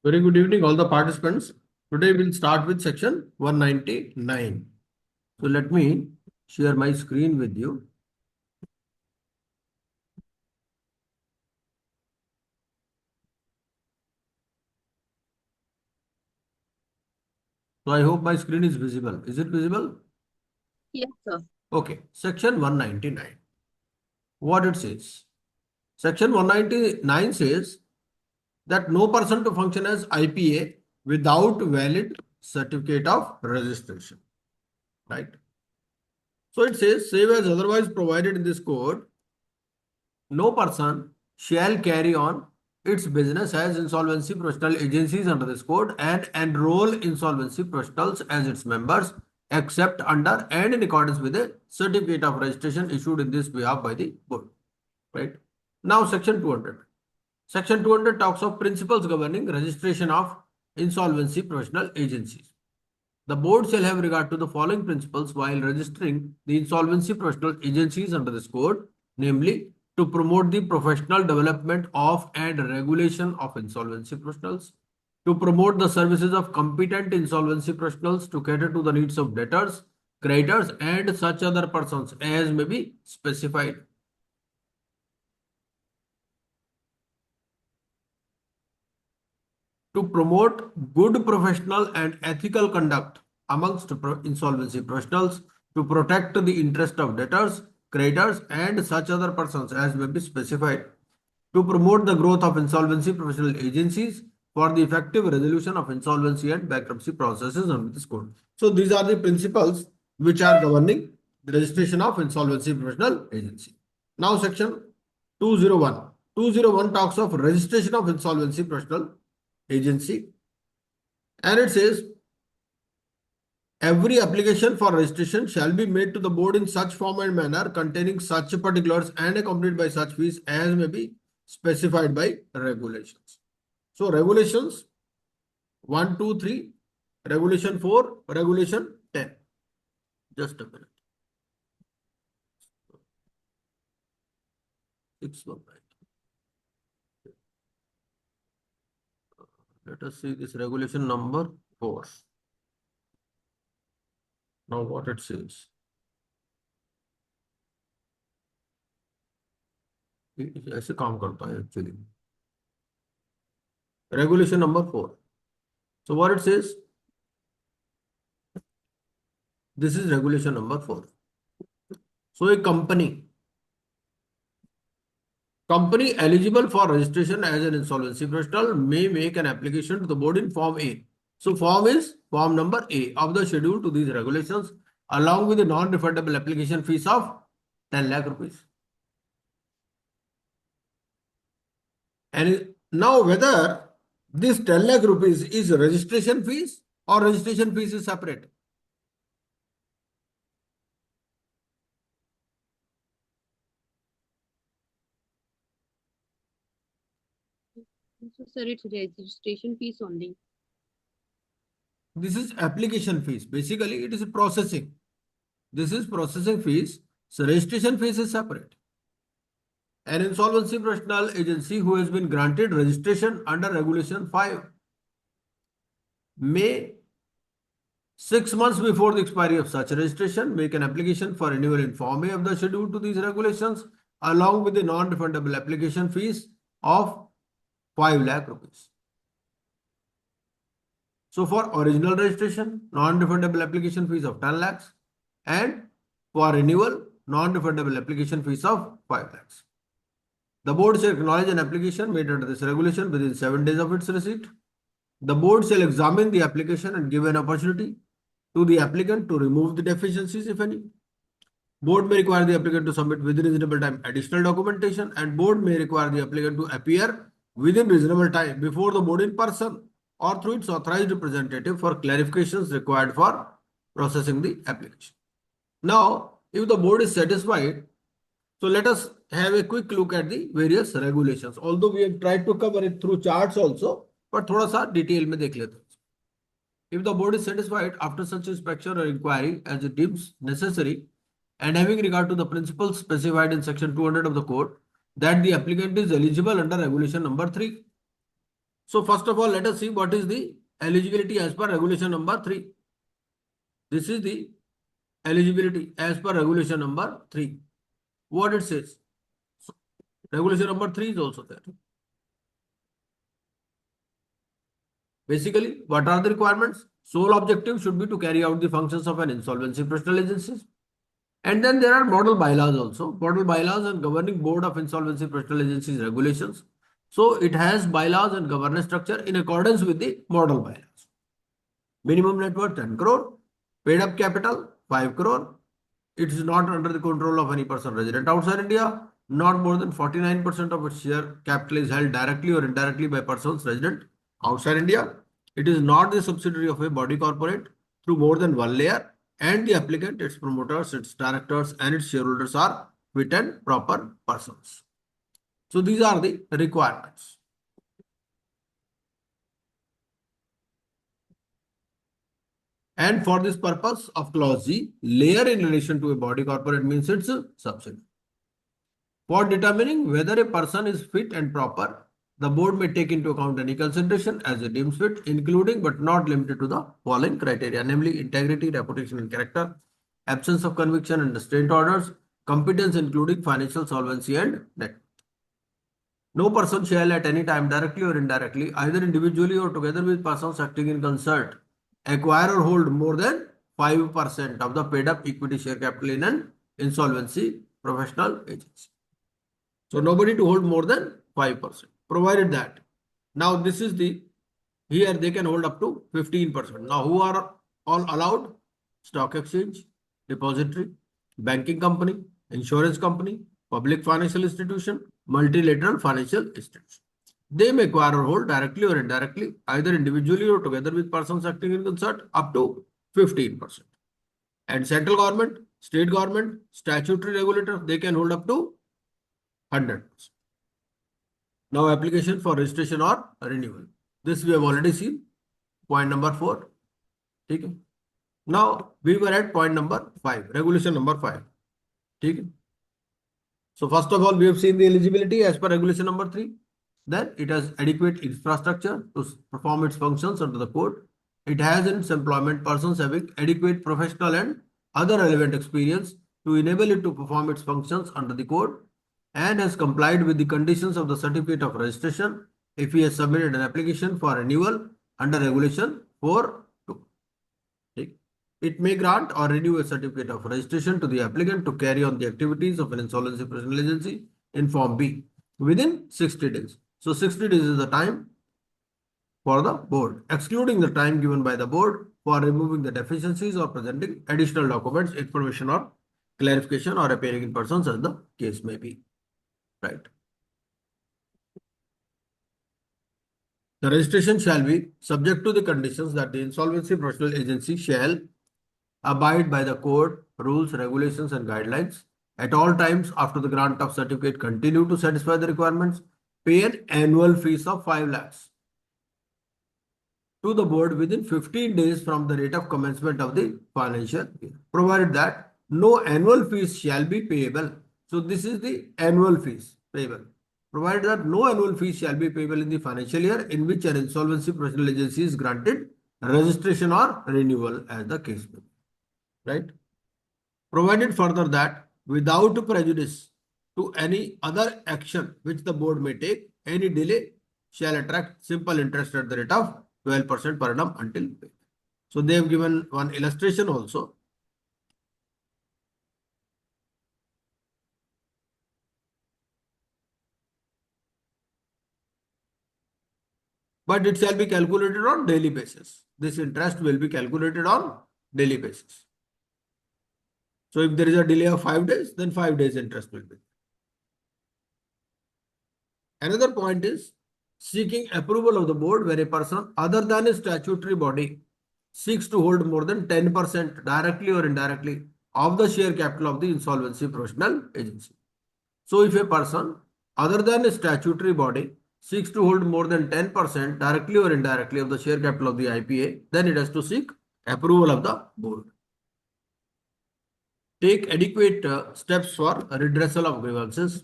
Very good evening, all the participants. Today we'll start with section 199. So let me share my screen with you. So I hope my screen is visible. Is it visible? Yes, sir. Okay. Section 199. What it says? Section 199 says that no person to function as IPA without valid certificate of registration. Right? So it says, save as otherwise provided in this code, no person shall carry on its business as insolvency professional agencies under this code and enroll insolvency professionals as its members except under and in accordance with a certificate of registration issued in this behalf by the board. Right? Now section 200. Section 200 talks of principles governing registration of insolvency professional agencies. The board shall have regard to the following principles while registering the insolvency professional agencies under this code, namely to promote the professional development of and regulation of insolvency professionals, to promote the services of competent insolvency professionals to cater to the needs of debtors, creditors, and such other persons as may be specified. To promote good professional and ethical conduct amongst insolvency professionals, to protect the interest of debtors, creditors, and such other persons as may be specified, to promote the growth of insolvency professional agencies for the effective resolution of insolvency and bankruptcy processes under this code. So these are the principles which are governing the registration of insolvency professional agency. Now section 201. 201 talks of registration of insolvency professional agency, and it says every application for registration shall be made to the board in such form and manner containing such particulars and accompanied by such fees as may be specified by regulations. So regulations 1, 2, 3, regulation 4, regulation 10. Just a minute. 619. Let us see this regulation number 4. Now what it says. ऐसे काम करता है actually. Regulation number 4. So what it says, this is regulation number 4. So a company eligible for registration as an insolvency professional may make an application to the board in Form A. So form is form number A of the schedule to these regulations along with the non-refundable application fees of 10 lakh rupees. And now whether this 10 lakh rupees is registration fees or registration fees is separate. So, sir, it's registration fees only. This is application fees. Basically, it is processing. This is processing fees. So registration fees is separate. An insolvency professional agency who has been granted registration under Regulation 5 may 6 months before the expiry of such registration make an application for renewal in Form A of the schedule to these regulations along with the non-refundable application fees of 5 lakh rupees. So for original registration, non-refundable application fees of 10 lakhs and for renewal, non-refundable application fees of 5 lakhs. The board shall acknowledge an application made under this regulation within 7 days of its receipt. The board shall examine the application and give an opportunity to the applicant to remove the deficiencies, if any. Board may require the applicant to submit within reasonable time additional documentation, and board may require the applicant to appear within reasonable time before the board in person or through its authorized representative for clarifications required for processing the application. Now, if the board is satisfied, so let us have a quick look at the various regulations. Although we have tried to cover it through charts also, but थोड़ा सा detail में देख लेते हैं. If the board is satisfied after such inspection or inquiry as it deems necessary, and having regard to the principles specified in section 200 of the code, that the applicant is eligible under regulation number 3. So first of all, let us see what is the eligibility as per regulation number 3. This is the eligibility as per regulation number 3. What it says. So, regulation number 3 is also there. Basically, what are the requirements? Sole objective should be to carry out the functions of an insolvency professional agency. And then there are model bylaws also. Model bylaws and governing board of insolvency professional agencies regulations. So it has bylaws and governance structure in accordance with the model bylaws. Minimum net worth 10 crore. Paid up capital 5 crore. It is not under the control of any person resident outside India. Not more than 49% of its share capital is held directly or indirectly by persons resident outside India. It is not the subsidiary of a body corporate through more than one layer, and the applicant, its promoters, its directors, and its shareholders are fit and proper persons. So these are the requirements. And for this purpose of clause G, layer in relation to a body corporate means its subsidiary. For determining whether a person is fit and proper, the board may take into account any consideration as it deems fit, including but not limited to the following criteria, namely integrity, reputation and character, absence of conviction and restraint orders, competence including financial solvency and net. No person shall at any time directly or indirectly, either individually or together with persons acting in concert, acquire or hold more than 5% of the paid up equity share capital in an insolvency professional agency. So nobody to hold more than 5%, provided that. Now this is the, here they can hold up to 15%. Now who are all allowed? Stock exchange, depository, banking company, insurance company, public financial institution, multilateral financial institution. They may acquire or hold directly or indirectly, either individually or together with persons acting in concert, up to 15%. And central government, state government, statutory regulator, they can hold up to 100%. Now application for registration or renewal. This we have already seen. Point number 4. Okay. Now we were at point number 5, regulation number 5. Okay. So first of all, we have seen the eligibility as per regulation number 3. Then it has adequate infrastructure to perform its functions under the code. It has in its employment persons having adequate professional and other relevant experience to enable it to perform its functions under the code, and has complied with the conditions of the certificate of registration if he has submitted an application for renewal under regulation 4(2). It may grant or renew a certificate of registration to the applicant to carry on the activities of an insolvency professional agency in Form B within 60 days. So 60 days is the time for the board, excluding the time given by the board for removing the deficiencies or presenting additional documents, information or clarification, or appearing in person as the case may be. Right. The registration shall be subject to the conditions that the insolvency professional agency shall abide by the code, rules, regulations and guidelines at all times after the grant of certificate, continue to satisfy the requirements, pay an annual fees of 5 lakhs to the board within 15 days from the date of commencement of the financial year, provided that no annual fees shall be payable. So this is the annual fees payable. Provided that no annual fees shall be payable in the financial year in which an insolvency professional agency is granted registration or renewal as the case may be. Right? Provided further that without prejudice to any other action which the board may take, any delay shall attract simple interest at the rate of 12% per annum until paid. So they have given one illustration also. But it shall be calculated on daily basis. This interest will be calculated on daily basis. So if there is a delay of 5 days, then 5 days interest will be. Another point is seeking approval of the board where a person other than a statutory body seeks to hold more than 10% directly or indirectly of the share capital of the insolvency professional agency. So if a person other than a statutory body seeks to hold more than 10% directly or indirectly of the share capital of the IPA, then it has to seek approval of the board. Take adequate steps for redressal of grievances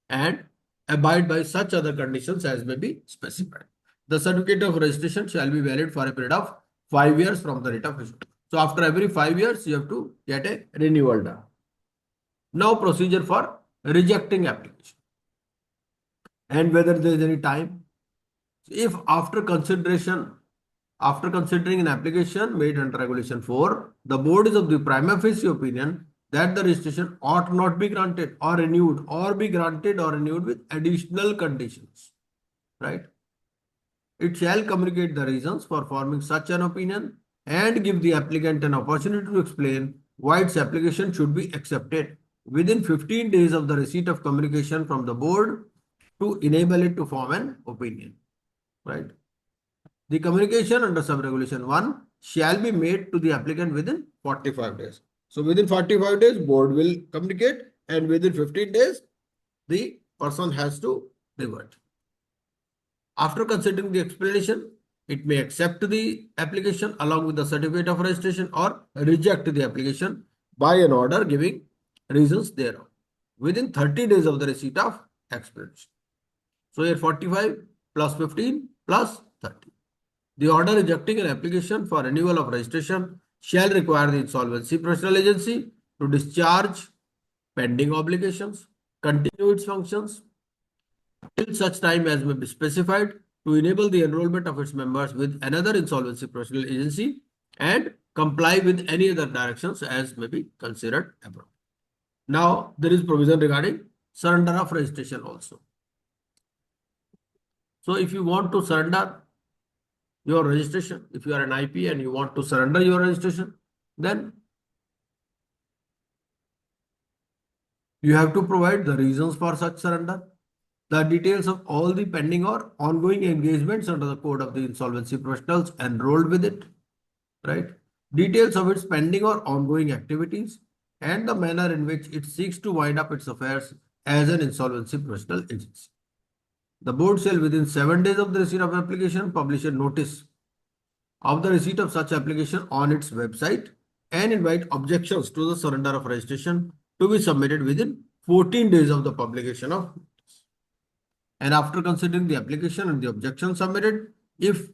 and abide by such other conditions as may be specified. the certificate of registration shall be valid for a period of 5 years from the date of issue. So after every 5 years, you have to get a renewal done. Now procedure for rejecting application and whether there is any time. If after considering an application made under Regulation 4, the board is of the prima facie opinion that the registration ought not be granted or renewed or be granted or renewed with additional conditions, right? It shall communicate the reasons for forming such an opinion and give the applicant an opportunity to explain why its application should be accepted within 15 days of the receipt of communication from the board to enable it to form an opinion, right? The communication under sub-regulation 1 shall be made to the applicant within 45 days. So within 45 days, board will communicate, and within 15 days, the person has to revert. After considering the explanation, it may accept the application along with the certificate of registration or reject the application by an order giving reasons thereof within 30 days of the receipt of explanation. So here 45 plus 15 plus 30. The order rejecting an application for renewal of registration shall require the insolvency professional agency to discharge pending obligations, continue its functions till such time as may be specified to enable the enrollment of its members with another insolvency professional agency and comply with any other directions as may be considered appropriate. Now, there is provision regarding surrender of registration also. So, if you want to surrender your registration, if you are an IP and you want to surrender your registration, then you have to provide the reasons for such surrender, the details of all the pending or ongoing engagements under the code of the insolvency professionals enrolled with it, right? Details of its pending or ongoing activities and the manner in which it seeks to wind up its affairs as an insolvency professional agency. The board shall within 7 days of the receipt of application publish a notice of the receipt of such application on its website and invite objections to the surrender of registration to be submitted within 14 days of the publication of notice. And after considering the application and the objection submitted, if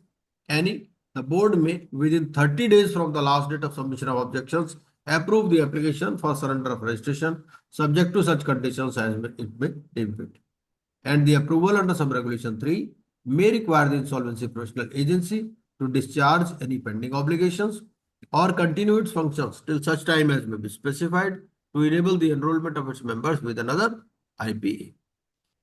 any, the board may within 30 days from the last date of submission of objections approve the application for surrender of registration subject to such conditions as it may deem fit. And the approval under sub-regulation 3 may require the insolvency professional agency to discharge any pending obligations or continue its functions till such time as may be specified to enable the enrollment of its members with another IPA.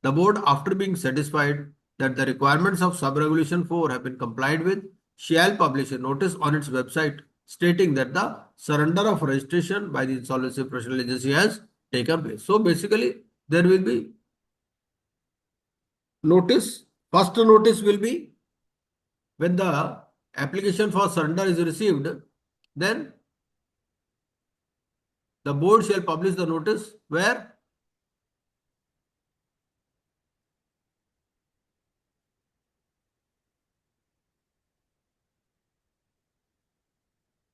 The board, after being satisfied that the requirements of sub-regulation 4 have been complied with, shall publish a notice on its website stating that the surrender of registration by the insolvency professional agency has taken place. So basically, there will be notice. First notice will be when the application for surrender is received, then the board shall publish the notice where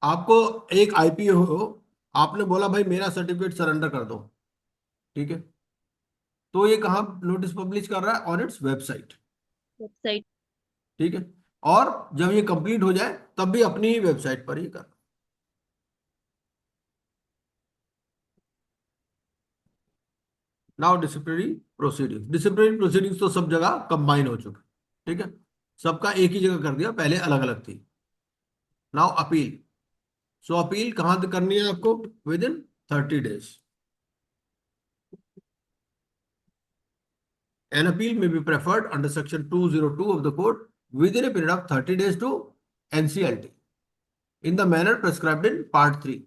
आपको एक IPO हो, आपने बोला भाई मेरा certificate surrender कर दो, ठीक है, तो ये कहाँ नोटिस पब्लिश कर रहा है? On its website, Website. ठीक है। और जब ये कंप्लीट हो जाए तब भी अपनी ही वेबसाइट पर ही कर। नाउ डिसिप्लिनरी प्रोसीडिंग्स तो सब जगह कंबाइन हो चुके, ठीक है, सबका एक ही जगह कर दिया, पहले अलग अलग थी। Now appeal. सो अपील कहां करनी है आपको? With in 30 days. An appeal may be preferred under section 202 of the code within a period of 30 days to NCLT in the manner prescribed in part 3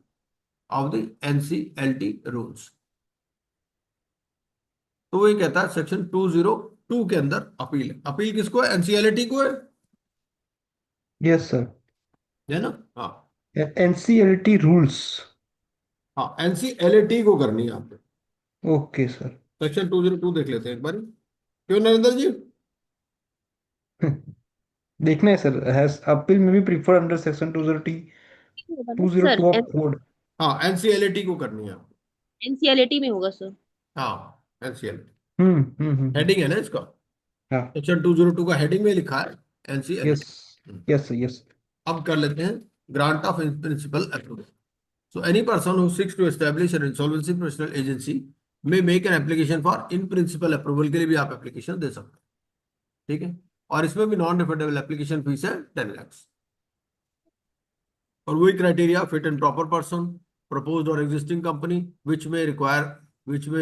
of the NCLT rules. तो ये कहता है section 202 के अंदर appeal है। Appeal किसको है? NCLT को है। यस सर, है ना? हाँ एनसीएलटी रूल्स। हाँ, एनसीएलटी को करनी है आपको। Okay sir. सेक्शन 202 देख लेते हैं एक बार। क्यों नरेंद्र जी? देखना है सर। हैज अपील में भी prefer under section 202 Sir, of code. हाँ, एनसीएलटी को करनी है आपको। NCLT में होगा सर। हाँ, एनसीएलटी हम्म। हेडिंग है ना इसका। हाँ सेक्शन 202 का हेडिंग में लिखा है NCLT. Yes, yes. अब कर लेते हैं grant of principle approval. So any person who seeks to establish an insolvency professional agency may make an application for in principle approval के लिए भी आप एप्लीकेशन दे सकते हैं. ठीक है. और इसमें भी नॉन रिफंडेबल एप्लीकेशन फीस है 10 लाख. और वही criteria, fit and proper person, proposed or existing company which may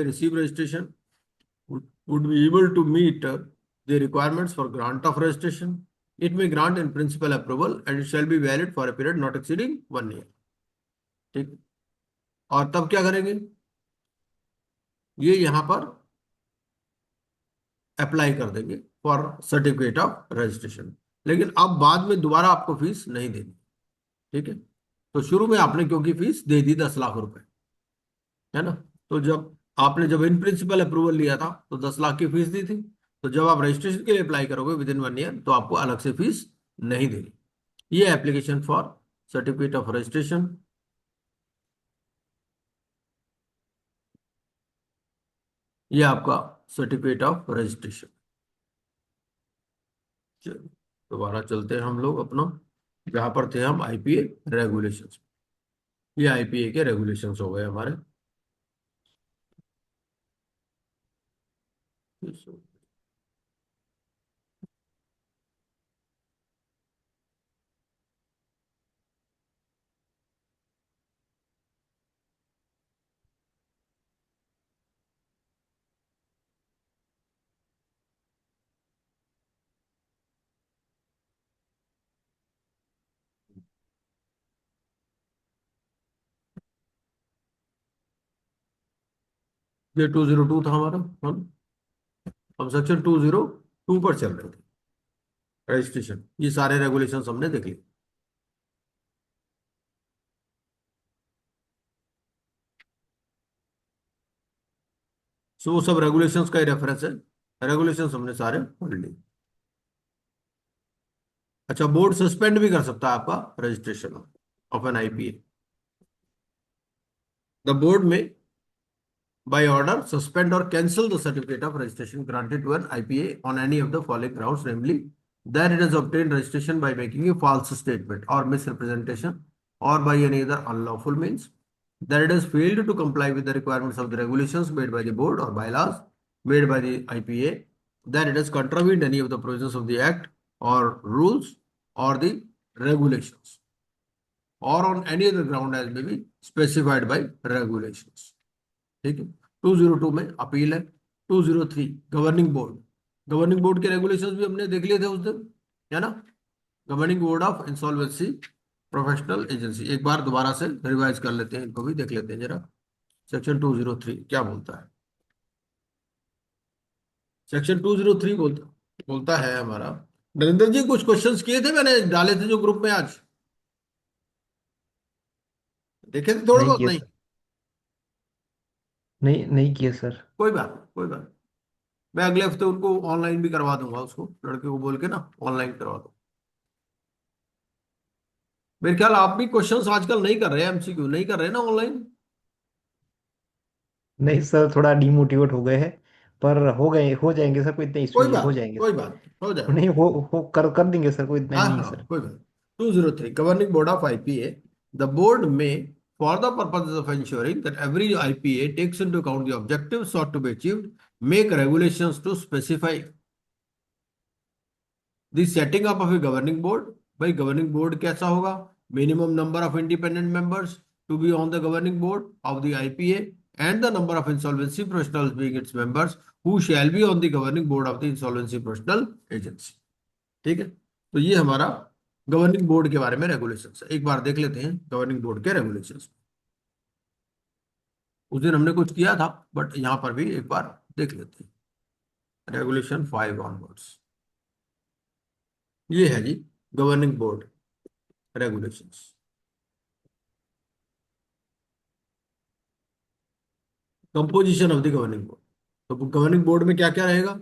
receive registration would be able to meet the requirements for grant of registration. It may grant in principle approval and it shall be valid for a period not exceeding 1 year. ठीक. और तब क्या करेंगे, ये यहां पर apply कर देंगे फॉर सर्टिफिकेट ऑफ रजिस्ट्रेशन. लेकिन अब बाद में दोबारा आपको फीस नहीं देनी. ठीक है. तो शुरू में आपने क्योंकि फीस दे दी 10 लाख रुपए, है ना. तो जब इन प्रिंसिपल अप्रूवल लिया था तो 10 लाख की फीस दी थी. तो जब आप रजिस्ट्रेशन के लिए अप्लाई करोगे विद इन 1 ईयर तो आपको अलग से फीस नहीं देनी. ये application for certificate of registration. ये आपका सर्टिफिकेट ऑफ रजिस्ट्रेशन. दोबारा चलते हैं हम लोग अपना, जहां पर थे हम आईपीए रेगुलेशंस. ये आईपीए के रेगुलेशंस हो गए हमारे. ये 202 था हमारा. हम सेक्शन 202 पर चल रहे थे, रजिस्ट्रेशन. ये सारे रेगुलेशंस हमने देख लिए. सो वो सब रेगुलेशंस का ही रेफरेंस है. रेगुलेशंस हमने सारे पढ़ लिए. अच्छा, बोर्ड सस्पेंड भी कर सकता है आपका registration of an IPA. The board में by order suspend or cancel the certificate of registration granted to an IPA on any of the following grounds, namely that it has obtained registration by making a false statement or misrepresentation or by any other unlawful means, that it has failed to comply with the requirements of the regulations made by the board or bylaws made by the IPA, that it has contravened any of the provisions of the act or rules or the regulations, or on any other ground as may be specified by regulations. ठीक है. 202 में appeal है. 203 governing board. Governing board के regulations भी हमने देख लिए थे उस दिन, है ना. Governing board of insolvency professional agency. एक बार दोबारा से रिवाइज कर लेते हैं, इनको भी देख लेते हैं जरा. सेक्शन 203 क्या बोलता है. सेक्शन 203 बोलता है हमारा. नरेंद्र जी कुछ क्वेश्चंस किए थे मैंने डाले थे जो ग्रुप में आज, देखे थे थोड़े नहीं बहुत. किए नहीं, सर. नहीं किए सर. कोई बात नहीं, कोई बात नहीं. मैं अगले हफ्ते उनको ऑनलाइन भी करवा दूंगा, उसको लड़के को बोल के ना ऑनलाइन करवा दूंगा. मेरे ख्याल आप भी क्वेश्चंस आजकल नहीं कर रहे हैं, एमसीक्यू नहीं कर रहे हैं ना ऑनलाइन. नहीं सर, थोड़ा डिमोटिवेट हो गए हैं. पर हो जाएंगे सर, कोई इतना इशू कोई नहीं है, हो बात जाएंगे कोई सर. बात हो जाएगा. नहीं, हो कर देंगे सर, कोई इतना हाँ नहीं है हाँ, सर. कोई बात. 203 governing board of IPA. The board में for the purposes of ensuring that every IPA takes into account the objectives sought to be achieved, make regulations to specify the setting up of a governing board. भाई governing board कैसा होगा. Minimum number of independent members to be on the governing board of the IPA and the number of insolvency professionals being its members who shall be on the governing board of the insolvency professional agency. ठीक है. तो ये हमारा governing board के बारे में regulations है. एक बार देख लेते हैं गवर्निंग बोर्ड के रेगुलेशंस. उस दिन हमने कुछ किया था बट यहां पर भी एक बार देख लेते हैं. Regulation 5 onwards. ये है जी governing board regulations. Composition of the governing board. तो गवर्निंग बोर्ड में क्या क्या रहेगा.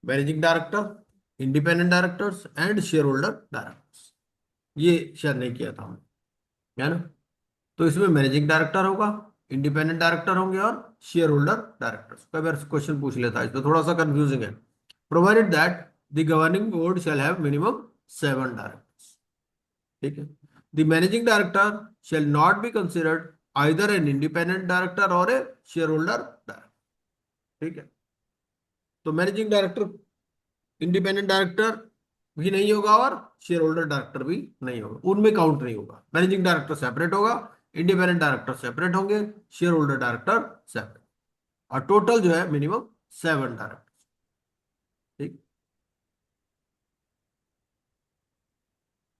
Managing director, independent directors and shareholder directors. ये शेयर नहीं किया था हमने, है ना. तो इसमें मैनेजिंग डायरेक्टर होगा, इंडिपेंडेंट डायरेक्टर होंगे और शेयर होल्डर डायरेक्टर्स. कई बार क्वेश्चन पूछ लेता है, इसमें थोड़ा सा कंफ्यूजिंग है. Provided that the governing board shall have minimum 7 directors. ठीक है। The managing director shall not be considered either an independent director और ए शेयर होल्डर डायरेक्टर। ठीक है। तो मैनेजिंग डायरेक्टर इंडिपेंडेंट डायरेक्टर भी नहीं होगा और शेयर होल्डर डायरेक्टर भी नहीं होगा, उनमें काउंट नहीं होगा। मैनेजिंग डायरेक्टर सेपरेट होगा, इंडिपेंडेंट डायरेक्टर सेपरेट होंगे, शेयर होल्डर डायरेक्टर सेपरेट, और टोटल जो है मिनिमम 7 डायरेक्टर। ठीक।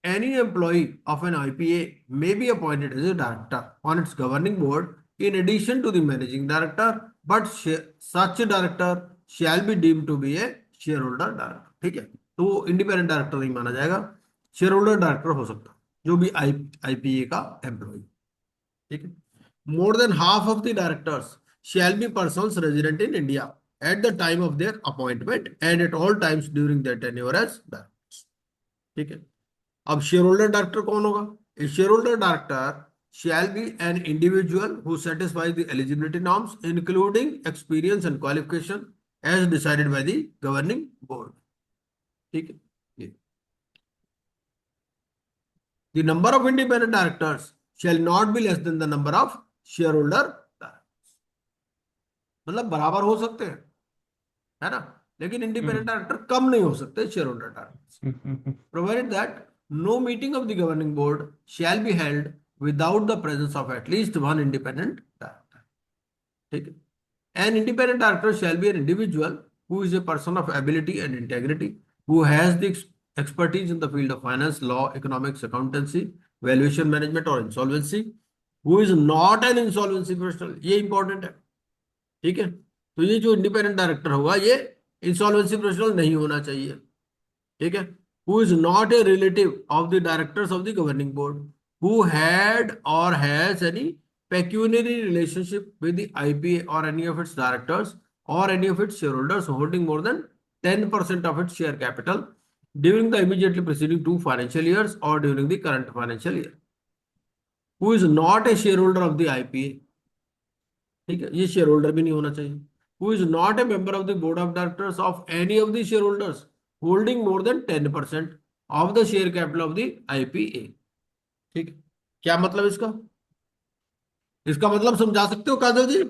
Any employee of an IPA may be appointed as a director on its governing board in addition to the managing director, but such a director shall be deemed to be a shareholder director। ठीक है। तो वो independent director नहीं माना जाएगा, share holder director हो सकता जो भी आईपीए का एम्प्लॉय। ठीक है। More than half of the directors shall be persons resident in India at the time of their appointment and at all times during their tenure as directors। ठीक है। अब शेयर होल्डर डायरेक्टर कौन होगा? A shareholder director shall be an individual who satisfies the eligibility norms including experience and qualification as decided by the governing board। ठीक है। ये the number of independent directors shall not be less than the number of shareholder directors। मतलब बराबर हो सकते हैं, है ना, लेकिन इंडिपेंडेंट डायरेक्टर कम नहीं हो सकते share holder director. Provided that no meeting of the governing board shall be held without the presence of at least one independent director। ठीक है। An independent director shall be an individual who is a person of ability and integrity, who has the expertise in the field of finance, law, economics, accountancy, valuation management or insolvency, who is not an insolvency professional। ये important है। ठीक है। तो ये जो independent director होगा ये insolvency professional नहीं होना चाहिए। ठीक है। Who is not a relative of the directors of the governing board, who had or has any pecuniary relationship with the IPA or any of its directors or any of its shareholders holding more than 10% of its share capital during the immediately preceding 2 financial years or during the current financial year, who is not a shareholder of the IPA। ठीक है, ये share holder भी नहीं होना चाहिए। Who is not A member of the board of directors of any of the share holders holding more than 10% of the share capital of the IPA. ठीक है। क्या मतलब इसका? इसका मतलब समझा सकते हो काजल जी?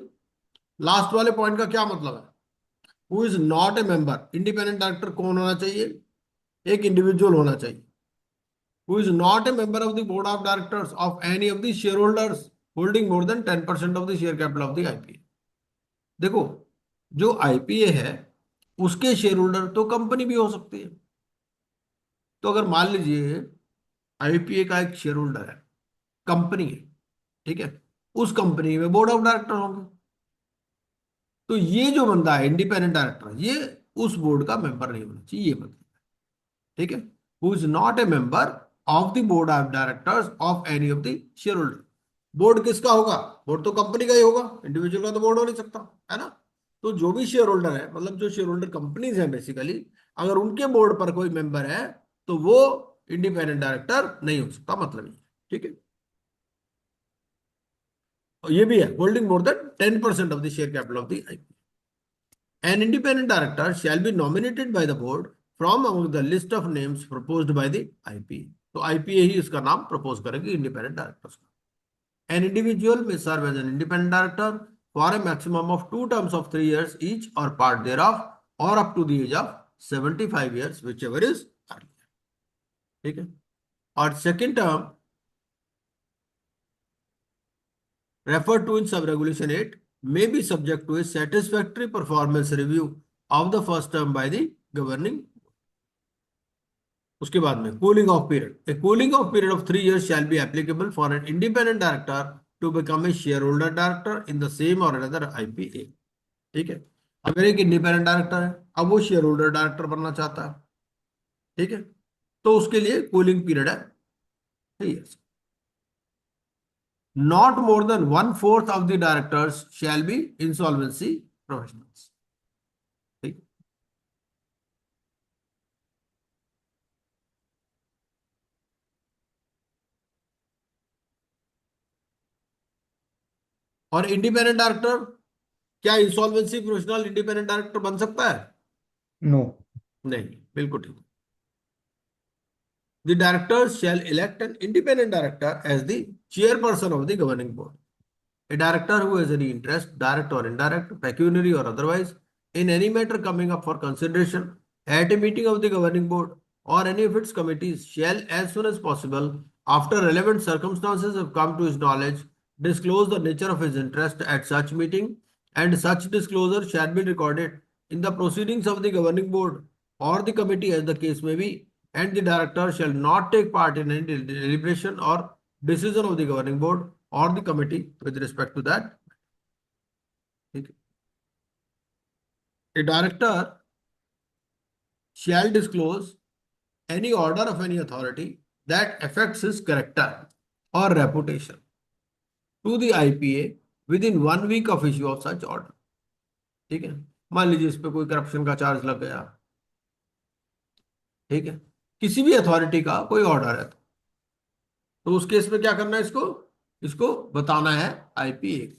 लास्ट वाले पॉइंट का क्या मतलब है? Who is not A member, independent director कौन होना चाहिए? एक इंडिविजुअल होना चाहिए। Who is not A member of the board of directors of any of the share holders holding more than 10% of the share capital of the IPA. देखो, जो IPA है उसके शेयर होल्डर तो कंपनी भी हो सकती है। तो अगर मान लीजिए आईपीए का एक शेयर होल्डर है, कंपनी है, ठीक है, उस कंपनी में बोर्ड ऑफ डायरेक्टर होंगे, तो ये जो बंदा है इंडिपेंडेंट डायरेक्टर ये उस बोर्ड का मेंबर नहीं होना चाहिए, ये मतलब। ठीक है। Who is not A member of the board of directors of any of the share holder. Board किसका होगा? बोर्ड तो कंपनी का ही होगा, इंडिविजुअल का तो बोर्ड हो नहीं सकता, है ना। तो जो भी शेयर होल्डर है, मतलब जो शेयर होल्डर कंपनीज है बेसिकली, अगर उनके बोर्ड पर कोई मेंबर है तो वो इंडिपेंडेंट डायरेक्टर नहीं हो सकता, मतलब ये। ठीक है। और ये भी है holding more than 10% of the share capital of the IP. An independent director shall be nominated by the board from among the list of names proposed by the IPA। तो आईपीए ही इसका नाम प्रपोज करेगी independent directors का। An individual may serve as an independent director for a maximum of 2 terms of 3 years each or part thereof or up to the age of 75 years, whichever is earlier। ठीक है। और second term referred to in sub-regulation 8 may be subject to a satisfactory performance review of the first term by the governing। उसके बाद में cooling of period, A cooling of period of 3 years shall be applicable for an independent director to become a shareholder director in the same or another IPA। ठीक है। अगर एक independent director है, अब वो शेयर होल्डर डायरेक्टर बनना चाहता है, ठीक है, तो उसके लिए कूलिंग पीरियड है 3 years। Not more than 1/4 of the directors shall be insolvency professionals। ठीक। और इंडिपेंडेंट डायरेक्टर, क्या इंसॉल्वेंसी प्रोफेशनल इंडिपेंडेंट डायरेक्टर बन सकता है? नो। नहीं, बिल्कुल ठीक। The directors shall elect an independent director as the chairperson of the governing board. A director who has any interest, direct or indirect, pecuniary or otherwise, in any matter coming up for consideration at a meeting of the governing board or any of its committees shall, as soon as possible, after relevant circumstances have come to his knowledge, disclose the nature of his interest at such meeting, and such disclosure shall be recorded in the proceedings of the governing board or the committee as the case may be, and the director shall not take part in any deliberation or decision of the governing board or the committee with respect to that. A director shall disclose any order of any authority that affects his character or reputation to the IPA within 1 week of issue of such order. ठीक है, मान लीजिए इस पे कोई corruption का charge लग गया, ठीक है, किसी भी अथॉरिटी का कोई ऑर्डर है, तो उस केस में क्या करना है, इसको इसको बताना है IPA.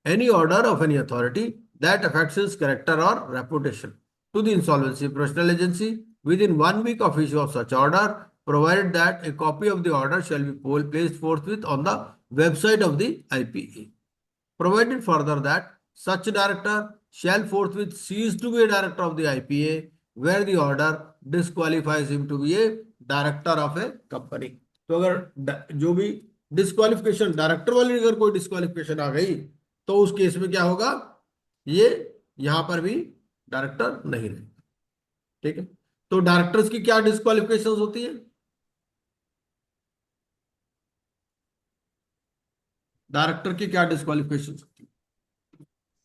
Any order of any authority that affects his character or reputation to the insolvency professional agency within 1 week of issue of such order, provided that a copy of the order shall be placed forthwith on the website of the IPA. Provided further that such director shall forthwith cease to be a director of the IPA where the order disqualifies him to be a director of a company. तो अगर जो भी disqualification director वाली अगर कोई disqualification आ गई तो उस केस में क्या होगा, ये यहां पर भी डायरेक्टर नहीं रहेगा। ठीक है, तो डायरेक्टर्स की क्या डिस्क्वालिफिकेशन होती है, डायरेक्टर की क्या डिस्क्वालिफिकेशन होती है?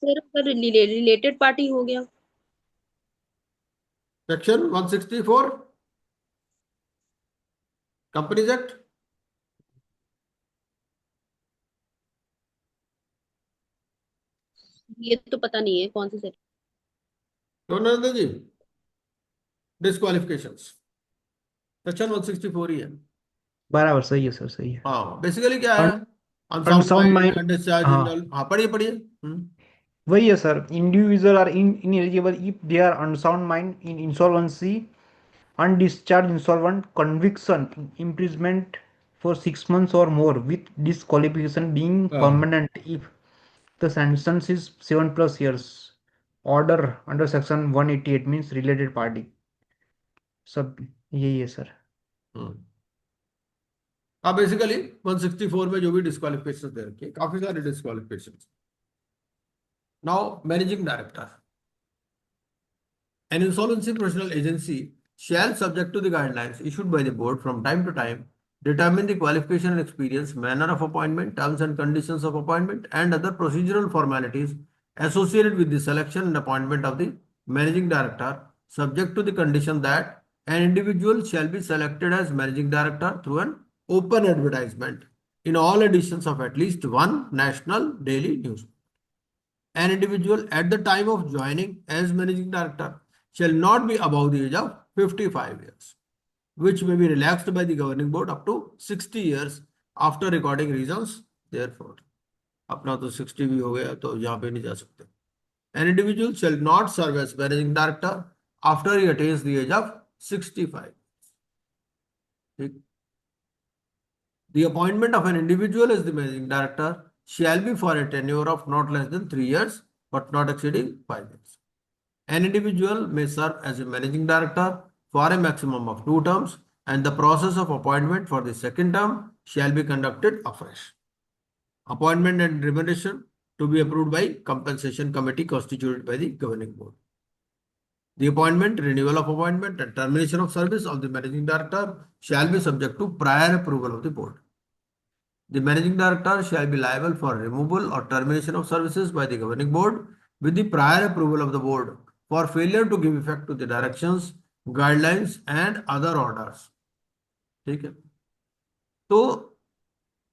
सर अगर रिलेटेड पार्टी हो गया, सेक्शन 164 कंपनीज एक्ट। ये तो पता नहीं है कौन सी सेक्शन। तो नरेंद्र जी, डिस्क्वालिफिकेशन सेक्शन 164 ही है। बराबर, सही है सर, सही है। हाँ, बेसिकली क्या है, unsound unsound mind, mind, undischarge, हाँ हाँ पढ़िए पढ़िए। वही है sir. Individual are ineligible if they are unsound mind in insolvency, undischarged insolvent, conviction, imprisonment for 6 months or more, with disqualification being हाँ, permanent if the sentence is 7+ years. Order under section 188 means related party. सब यही है sir. हाँ basically 164 में जो भी disqualification दे रखी है, काफी सारे disqualification. Now managing director, an insolvency professional agency shall, subject to the guidelines issued by the board from time to time, determine the qualification and experience, manner of appointment, terms and conditions of appointment, and other procedural formalities associated with the selection and appointment of the managing director, subject to the condition that an individual shall be selected as managing director through an open advertisement in all editions of at least one national daily news. An individual at the time of joining as managing director shall not be above the age of 55 years, which may be relaxed by the governing board up to 60 years after recording reasons therefore. अपना तो 60 भी हो गया तो यहाँ पे नहीं जा सकते. An individual shall not serve as managing director after he attains the age of 65. The appointment of an individual as the managing director shall be for a tenure of not less than 3 years but not exceeding 5 years. An individual may serve as a managing director for a maximum of 2 terms, and the process of appointment for the second term shall be conducted afresh. Appointment and remuneration to be approved by compensation committee constituted by the governing board. The appointment, renewal of appointment, and termination of service of the managing director shall be subject to prior approval of the board. The managing director shall be liable for removal or termination of services by the governing board with the prior approval of the board for failure to give effect to the directions, guidelines and other orders. ठीक है, तो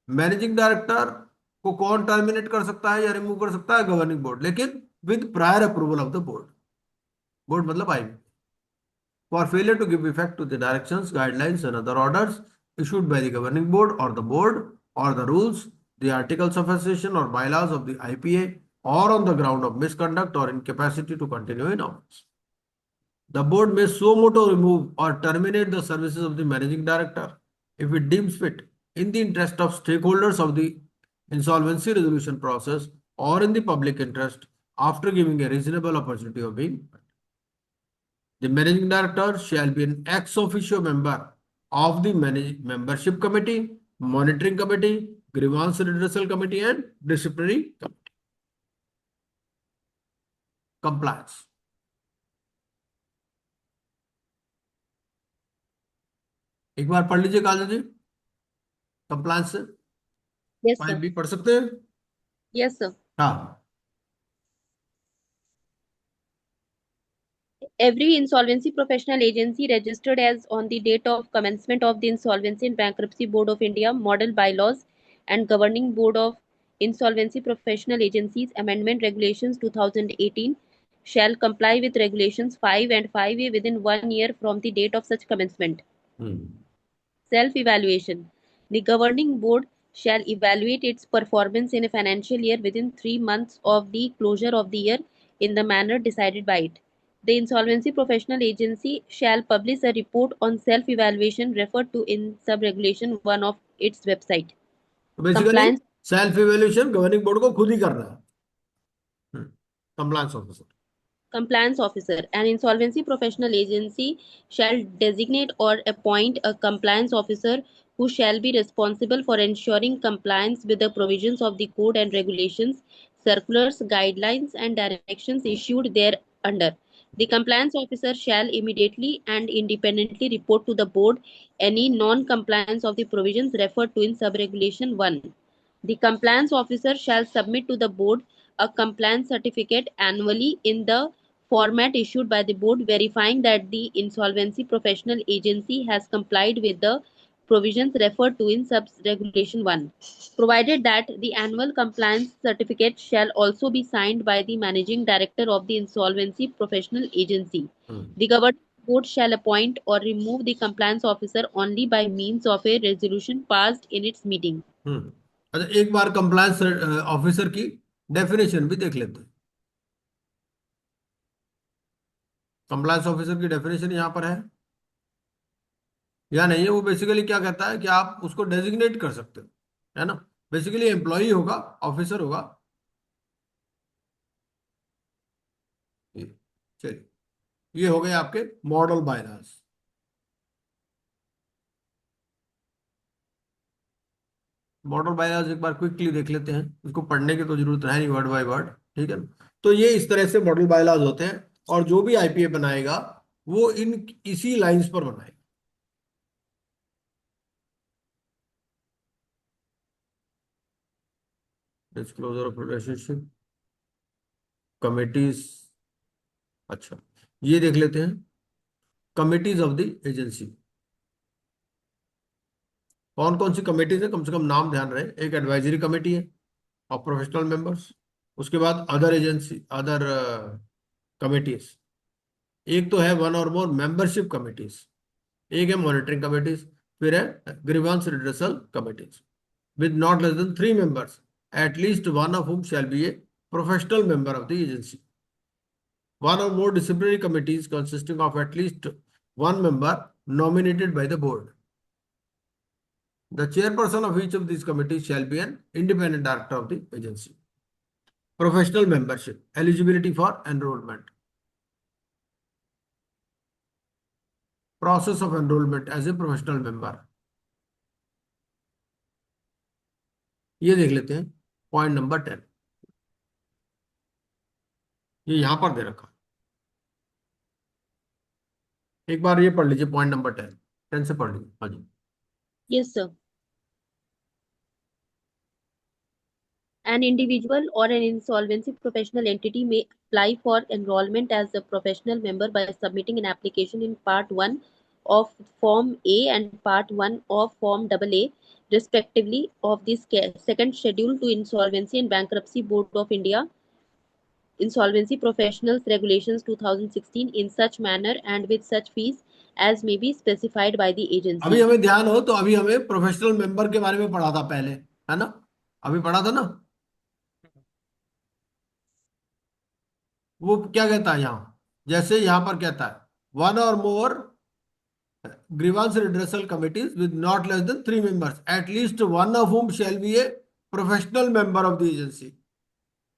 managing director को कौन terminate कर सकता है या remove कर सकता है, गवर्निंग बोर्ड, लेकिन with prior approval of the board. Board मतलब आई, for failure to give effect to the directions, guidelines and other orders issued by the governing board or the rules the articles of association or bylaws of the IPA or on the ground of misconduct or incapacity to continue in office. The board may suo motu remove or terminate the services of the managing director if it deems fit in the interest of stakeholders of the insolvency resolution process or in the public interest after giving a reasonable opportunity of being. The managing director shall be an ex officio member of the membership committee, monitoring committee, grievance redressal committee and disciplinary committee. Compliance. एक बार पढ़ लीजिए काजल जी, compliance से Yes, five sir. भी पढ़ सकते हैं. Yes, sir. हाँ. Every insolvency professional agency registered as on the date of commencement of the Insolvency and Bankruptcy Board of India model bylaws and Governing Board of Insolvency Professional Agencies Amendment Regulations 2018 shall comply with Regulations 5 and 5A within 1 year from the date of such commencement. Self-evaluation. The governing board shall evaluate its performance in a financial year within 3 months of the closure of the year in the manner decided by it. The Insolvency Professional Agency shall publish a report on self-evaluation referred to in sub-regulation 1 of its website. तो basically Compliance self evaluation governing board को खुद ही करना है. Compliance officer. Compliance Officer. An insolvency professional agency shall designate or appoint a compliance officer who shall be responsible for ensuring compliance with the provisions of the code and regulations, circulars, guidelines, and directions issued thereunder. The compliance officer shall immediately and independently report to the board any non-compliance of the provisions referred to in sub-regulation 1. The compliance officer shall submit to the board a compliance certificate annually in the format issued by the board verifying that the insolvency professional agency has complied with the provisions referred to in sub-regulation 1, provided that the annual compliance certificate shall also be signed by the managing director of the insolvency professional agency. The governing board shall appoint or remove the compliance officer only by means of a resolution passed in its meeting. अच्छा, एक बार compliance officer की definition भी देख लेते हैं. Compliance officer की definition यहाँ पर है या नहीं है. वो बेसिकली क्या कहता है कि आप उसको डेजिग्नेट कर सकते हो, है ना. बेसिकली एम्प्लॉई होगा, ऑफिसर होगा. चलिए, ये हो गए आपके मॉडल बायलास. मॉडल बायलास एक बार क्विकली देख लेते हैं. इसको पढ़ने की तो जरूरत है नहीं वर्ड बाय वर्ड, ठीक है ना. तो ये इस तरह से मॉडल बायलास होते हैं और जो भी आईपीए बनाएगा वो इन इसी लाइंस पर बनाएगा. Disclosure of relationship, committees. अच्छा, ये देख लेते हैं कमिटीज ऑफ द एजेंसी. कौन कौन सी कमिटीज है, कम से कम नाम ध्यान रहे. एक एडवाइजरी कमेटी है ऑफ प्रोफेशनल मेंबर्स. उसके बाद अदर एजेंसी, अदर कमिटीज. एक तो है वन और मोर मेंबरशिप कमिटीज. एक है मॉनिटरिंग कमिटीज. फिर है grievance redressal committees with not less than 3 members, at least one of whom shall be a professional member of the agency. One or more disciplinary committees consisting of at least one member nominated by the board. The chairperson of each of these committees shall be an independent director of the agency. Professional membership, eligibility for enrollment. Process of enrollment as a professional member. ये देख लेते हैं point number 10. ये यहां पर दे रखा. एक बार ये पढ़ लीजिए पॉइंट नंबर 10. 10 से पढ़ लीजिए. हाँ जी. Yes, sir. An individual or an insolvency professional entity may apply for enrollment as a professional member by submitting an application in Part 1 of Form A and Part 1 of Form AA, respectively, of the second schedule to Insolvency and Bankruptcy Board of India, Insolvency Professionals Regulations 2016, in such manner and with such fees as may be specified by the agency. अभी हमें ध्यान हो तो अभी हमें professional member के बारे में पढ़ा था पहले, है ना. अभी पढ़ा था ना, वो क्या कहता है यहाँ, जैसे यहाँ पर कहता है वन और मोर grievance redressal committees with not less than 3 members, at least one of whom shall be a professional member of the agency।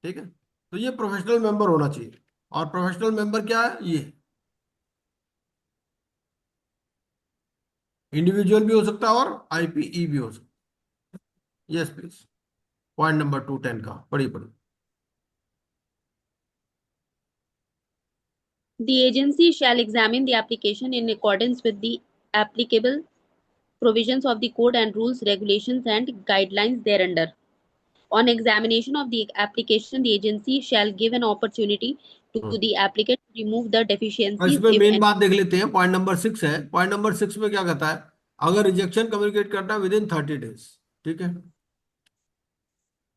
ठीक है, तो ये प्रोफेशनल मेंबर होना चाहिए। और प्रोफेशनल मेंबर क्या है, ये इंडिविजुअल भी हो सकता है और आईपीई भी हो सकता है। यस प्लीज, पॉइंट नंबर 210 का पढ़िए पढ़िए। The agency shall examine the application in accordance with the applicable provisions of the code and rules, regulations, and guidelines thereunder. On examination of the application, the agency shall give an opportunity to the applicant to remove the और deficiencies इसमें if main any. बात देख लेते हैं, point number 6 है। Point number 6 में क्या कहता है, अगर रिजेक्शन कम्युनिकेट करना है विद इन 30 days, ठीक है,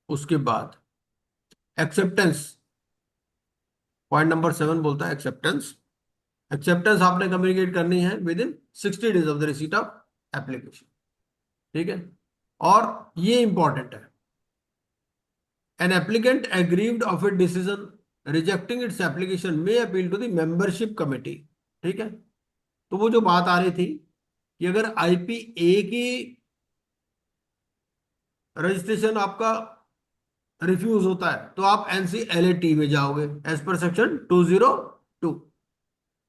उसके बाद एक्सेप्टेंस, पॉइंट नंबर 7 बोलता है एक्सेप्टेंस। एक्सेप्टेंस आपने कम्युनिकेट करनी है within 60 days of the receipt of application, ठीक है। और ये इंपॉर्टेंट है, an applicant aggrieved of it decision rejecting its application में appeal to the membership committee, ठीक है। तो वो जो बात आ रही थी कि अगर आईपीए की रजिस्ट्रेशन आपका रिफ्यूज होता है तो आप एनसीएलएटी में जाओगे एज पर सेक्शन 202।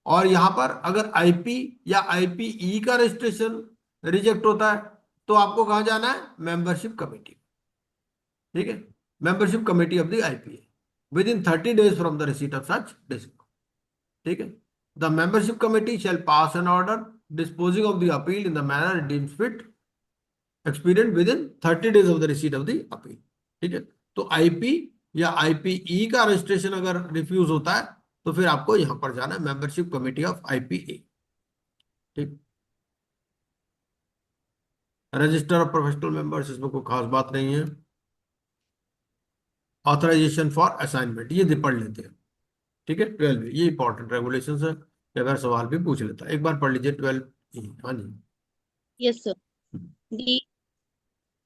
और यहां पर अगर आईपी या आईपीई का रजिस्ट्रेशन रिजेक्ट होता है तो आपको कहां जाना है, मेंबरशिप कमेटी, ठीक है, membership committee of the IPA within 30 days from the receipt of such decision, ठीक है। The membership committee shall pass an order disposing of the appeal in the manner deemed fit expedient within 30 days of the receipt of the appeal, ठीक है। तो IP या IPE का registration अगर refuse होता है तो फिर आपको यहां पर जाना है मेंबरशिप कमेटी ऑफ आईपीए, ठीक। रजिस्टर ऑफ प्रोफेशनल मेंबर्स, इसमें कोई खास बात नहीं है। ऑथराइजेशन फॉर असाइनमेंट, ये पढ़ लेते हैं, ठीक है। 12, ये इंपॉर्टेंट रेगुलेशन है, कई बार सवाल भी पूछ लेता है, एक बार पढ़ लीजिए 12। हाँ जी। Yes, sir.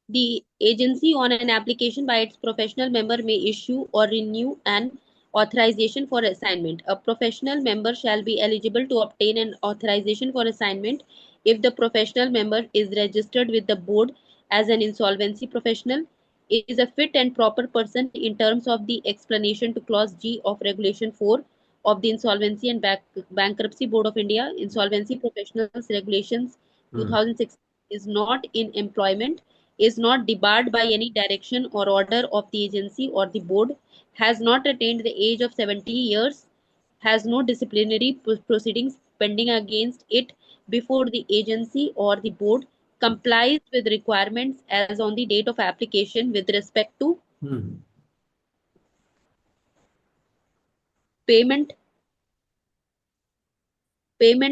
The agency on an application by its professional member may issue or renew an authorization for assignment. A professional member shall be eligible to obtain an authorization for assignment if the professional member is registered with the board as an insolvency professional, is a fit and proper person in terms of the explanation to clause G of regulation 4 of the Insolvency and Bankruptcy Board of India, Insolvency Professionals Regulations 2006, is not in employment, is not debarred by any direction or order of the agency or the board, has not attained the age of 70 years, has no disciplinary proceedings pending against it before the agency or the board, complies with requirements as on the date of application with respect to payment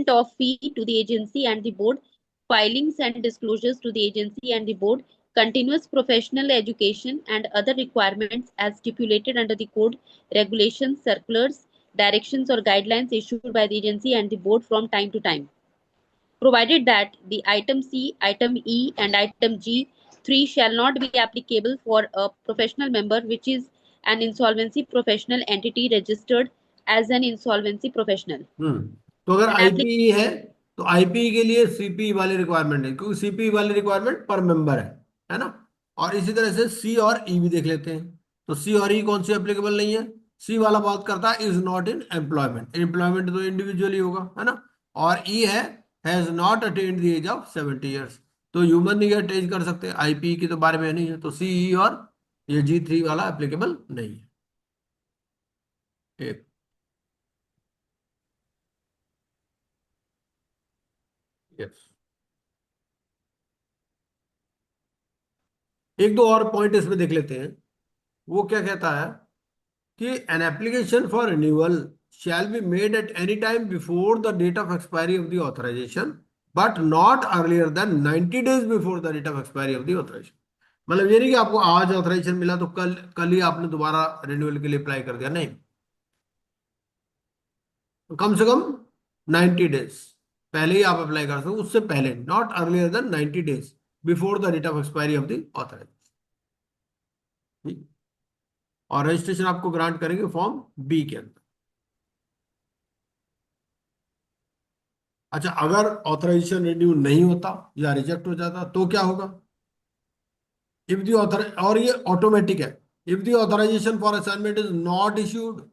of fee to the agency and the board, filings and disclosures to the agency and the board, continuous professional education and other requirements as stipulated under the code, regulations, circulars, directions or guidelines issued by the agency and the board from time to time. Provided that the item C, item E and item G 3 shall not be applicable for a professional member which is an insolvency professional entity registered as an insolvency professional. तो अगर An IPE है तो IPE के लिए CPE वाली requirement है, क्योंकि CPE वाली रिक्वायरमेंट पर मेंबर है ना। और इसी तरह से सी और ई भी देख लेते हैं। तो सी और ई कौन सी एप्लीकेबल नहीं है, सी वाला बात करता है is not in employment, employment तो इंडिविजुअली होगा, है ना। और ई है has not attend the age of 70 years, तो ह्यूमन नहीं अटेज कर सकते, आईपीई के तो बारे में नहीं है, तो सीई और ये G3 वाला एप्लीकेबल नहीं है। एक यस, एक दो और पॉइंट इसमें देख लेते हैं। वो क्या कहता है कि an application for renewal shall be made at any time before the date of expiry of the authorization but not earlier than 90 days before the date of expiry of the authorization. मतलब ये नहीं कि आपको आज authorisation मिला तो कल कल ही आपने दोबारा रिन्यूअल के लिए अप्लाई कर दिया, नहीं, तो कम से कम 90 days पहले ही आप अप्लाई कर सकते हो, उससे पहले, not earlier than 90 days before the date of expiry of the authorization. ठीक। और रजिस्ट्रेशन आपको ग्रांट करेंगे फॉर्म बी के अंदर। अच्छा, अगर ऑथराइजेशन रिन्यू नहीं होता या रिजेक्ट हो जाता तो क्या होगा? इफ द ऑथर, और ये ऑटोमेटिक है, if the authorization for assignment is not issued,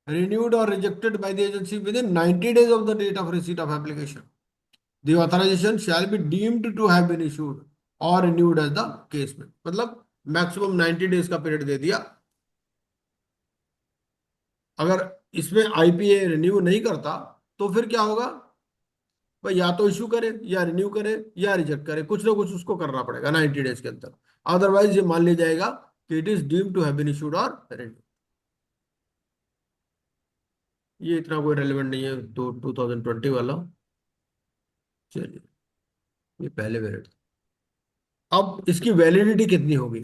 renewed or rejected by the agency within 90 days of the date of receipt of application, the authorization shall be deemed to have been issued or renewed as the case में। मतलब maximum 90 days का period दे दिया। अगर इसमें IPA renew नहीं करता तो फिर क्या होगा भाई? या तो इश्यू करे या रिन्यू करे या रिजेक्ट करे, कुछ ना कुछ उसको करना पड़ेगा 90 डेज के अंदर। अदरवाइज ये मान लिया जाएगा कि it is deemed to have been issued और रिन्यू। ये इतना कोई रेलिवेंट नहीं है तो 2020 वाला। चलिए, ये पहले वेरिएंट। अब इसकी वैलिडिटी कितनी होगी?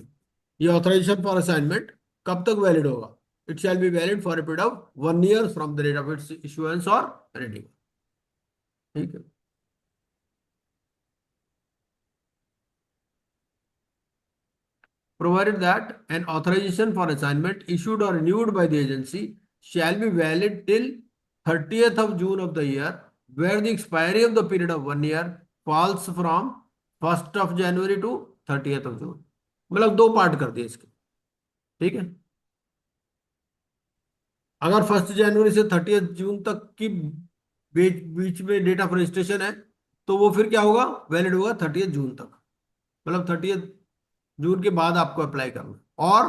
ये ऑथराइजेशन फॉर असाइनमेंट कब तक वैलिड होगा? It shall be valid for a period of 1 year from the date of its issuance और रिन्यू। ठीक है। Provided that an authorization for assignment issued or renewed by the agency shall be valid till 30th of June of the year, where the expiry of the period of 1 year falls from 1st of January to 30th of June। मतलब दो part कर दिए इसके। ठीक है। अगर 1 जनवरी से 30 जून तक की बीच बीच में डेट ऑफ रजिस्ट्रेशन है तो वो फिर क्या होगा? वैलिड होगा 30 जून तक। मतलब 30 जून के बाद आपको अप्लाई करना है। और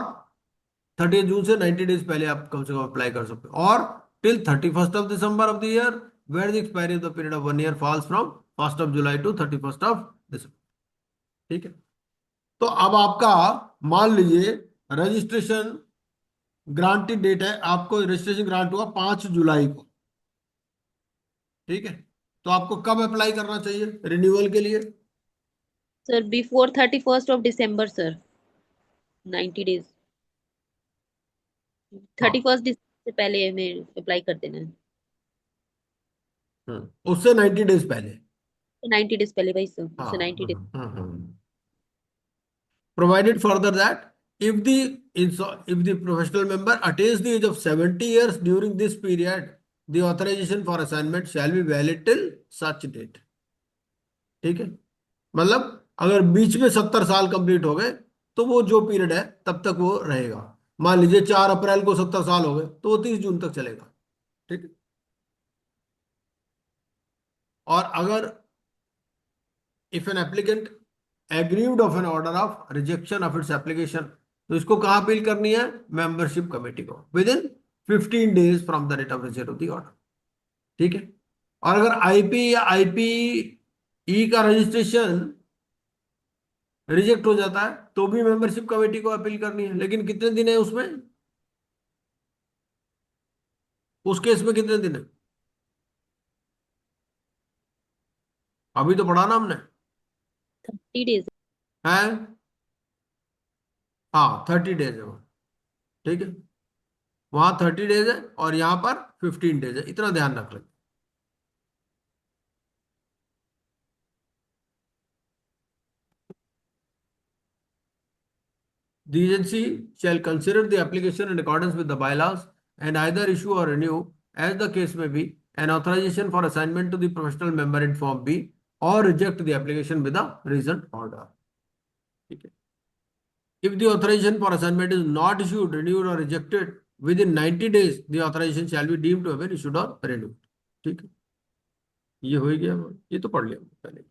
30 जून से 90 डेज पहले आप कम से कम अप्लाई कर सकते हो। और till 31st of December of the year, where the expiry of the period of 1 year falls from 1st of July to 31st of December। ठीक है। तो अब आपका मान लीजिए रजिस्ट्रेशन ग्रांटेड डेट है, आपको रजिस्ट्रेशन ग्रांट हुआ 5 जुलाई को। ठीक है। तो आपको कब अप्लाई करना चाहिए रिन्यूअल के लिए? Sir before 31st of December sir, 90 days, 31st December से पहले हमें अप्लाई कर देना है। उससे 90 डेज पहले। 90 days पहले भाई सर, हाँ उससे 90 days। Provided further that if the professional member attains the age of 70 years during this period, the authorization for assignment shall be valid till such date। ठीक है। मतलब अगर बीच में 70 साल कंप्लीट हो गए तो वो जो पीरियड है तब तक वो रहेगा। मान लीजिए 4 अप्रैल को 70 साल हो गए तो वो 30 जून तक चलेगा। ठीक है। और अगर if an applicant aggrieved of an order of rejection of its application, तो इसको कहाँ अपील करनी है? मेंबरशिप कमेटी को within 15 days from the date of reject of the order. ठीक है। और अगर आईपी या आईपीई का रजिस्ट्रेशन रिजेक्ट हो जाता है तो भी मेंबरशिप कमेटी को अपील करनी है। लेकिन कितने दिन है उसमें? उस केस में कितने दिन है? अभी तो पढ़ा ना हमने। 30 days। है। हाँ, 30 डेज है वो। ठीक है। वहां 30 डेज है और यहां पर 15 डेज है, इतना ध्यान रख लें। The agency shall consider the application in accordance with the bylaws and either issue or renew, as the case may be, an authorization for assignment to the professional member in Form B or reject the application with a reasoned order। ठीक है। If the authorization for assignment is not issued, renewed or rejected within 90 days, the authorization shall be deemed to have been issued or renewed। ठीक है। ये हो ही गया, ये तो पढ़ लिया पहले।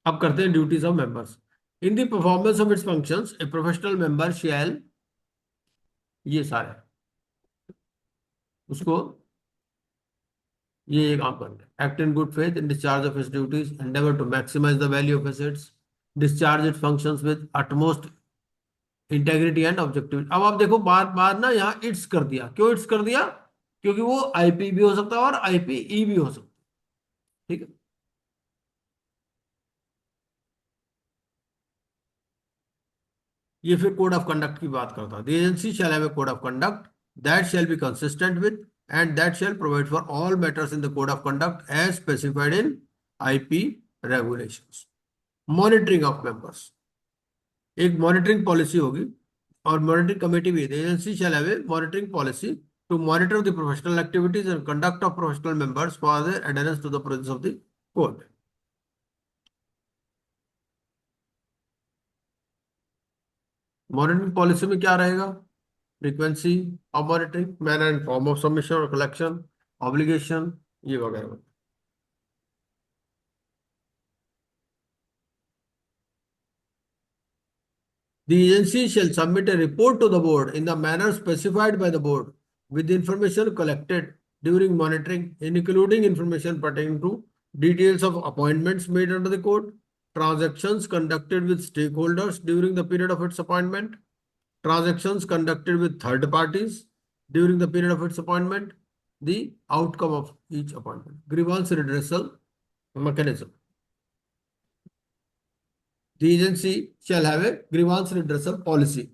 अब करते हैं duties of members. In the performance of its functions a professional member shall, ये सारे उसको ये काम करना है। Act in good faith in discharge of his duties, endeavour to maximize the value of assets, discharge it functions with utmost integrity and objectivity. अब आप देखो बार बार ना यहाँ इट्स कर दिया। क्यों इट्स कर दिया? क्योंकि वो आईपी भी हो सकता है और आईपीई भी हो सकता है। ठीक है। ये फिर कोड ऑफ कंडक्ट की बात करता है। The agency shall have a code of conduct that shall be consistent with and that shall provide for all matters in the code of conduct as specified in IP regulations. Monitoring of members, एक monitoring policy होगी और monitoring committee भी है। The agency shall have a monitoring policy to monitor the professional activities and conduct of professional members for their adherence to the provisions of the code. Monitoring policy में क्या रहेगा? Frequency of monitoring, manner and form of submission और collection, obligation, ये वगैरह। The agency shall submit a report to the board in the manner specified by the board with the information collected during monitoring, including information pertaining to details of appointments made under the code, transactions conducted with stakeholders during the period of its appointment, transactions conducted with third parties during the period of its appointment, the outcome of each appointment, grievance redressal mechanism. The agency shall have a grievance redressal policy,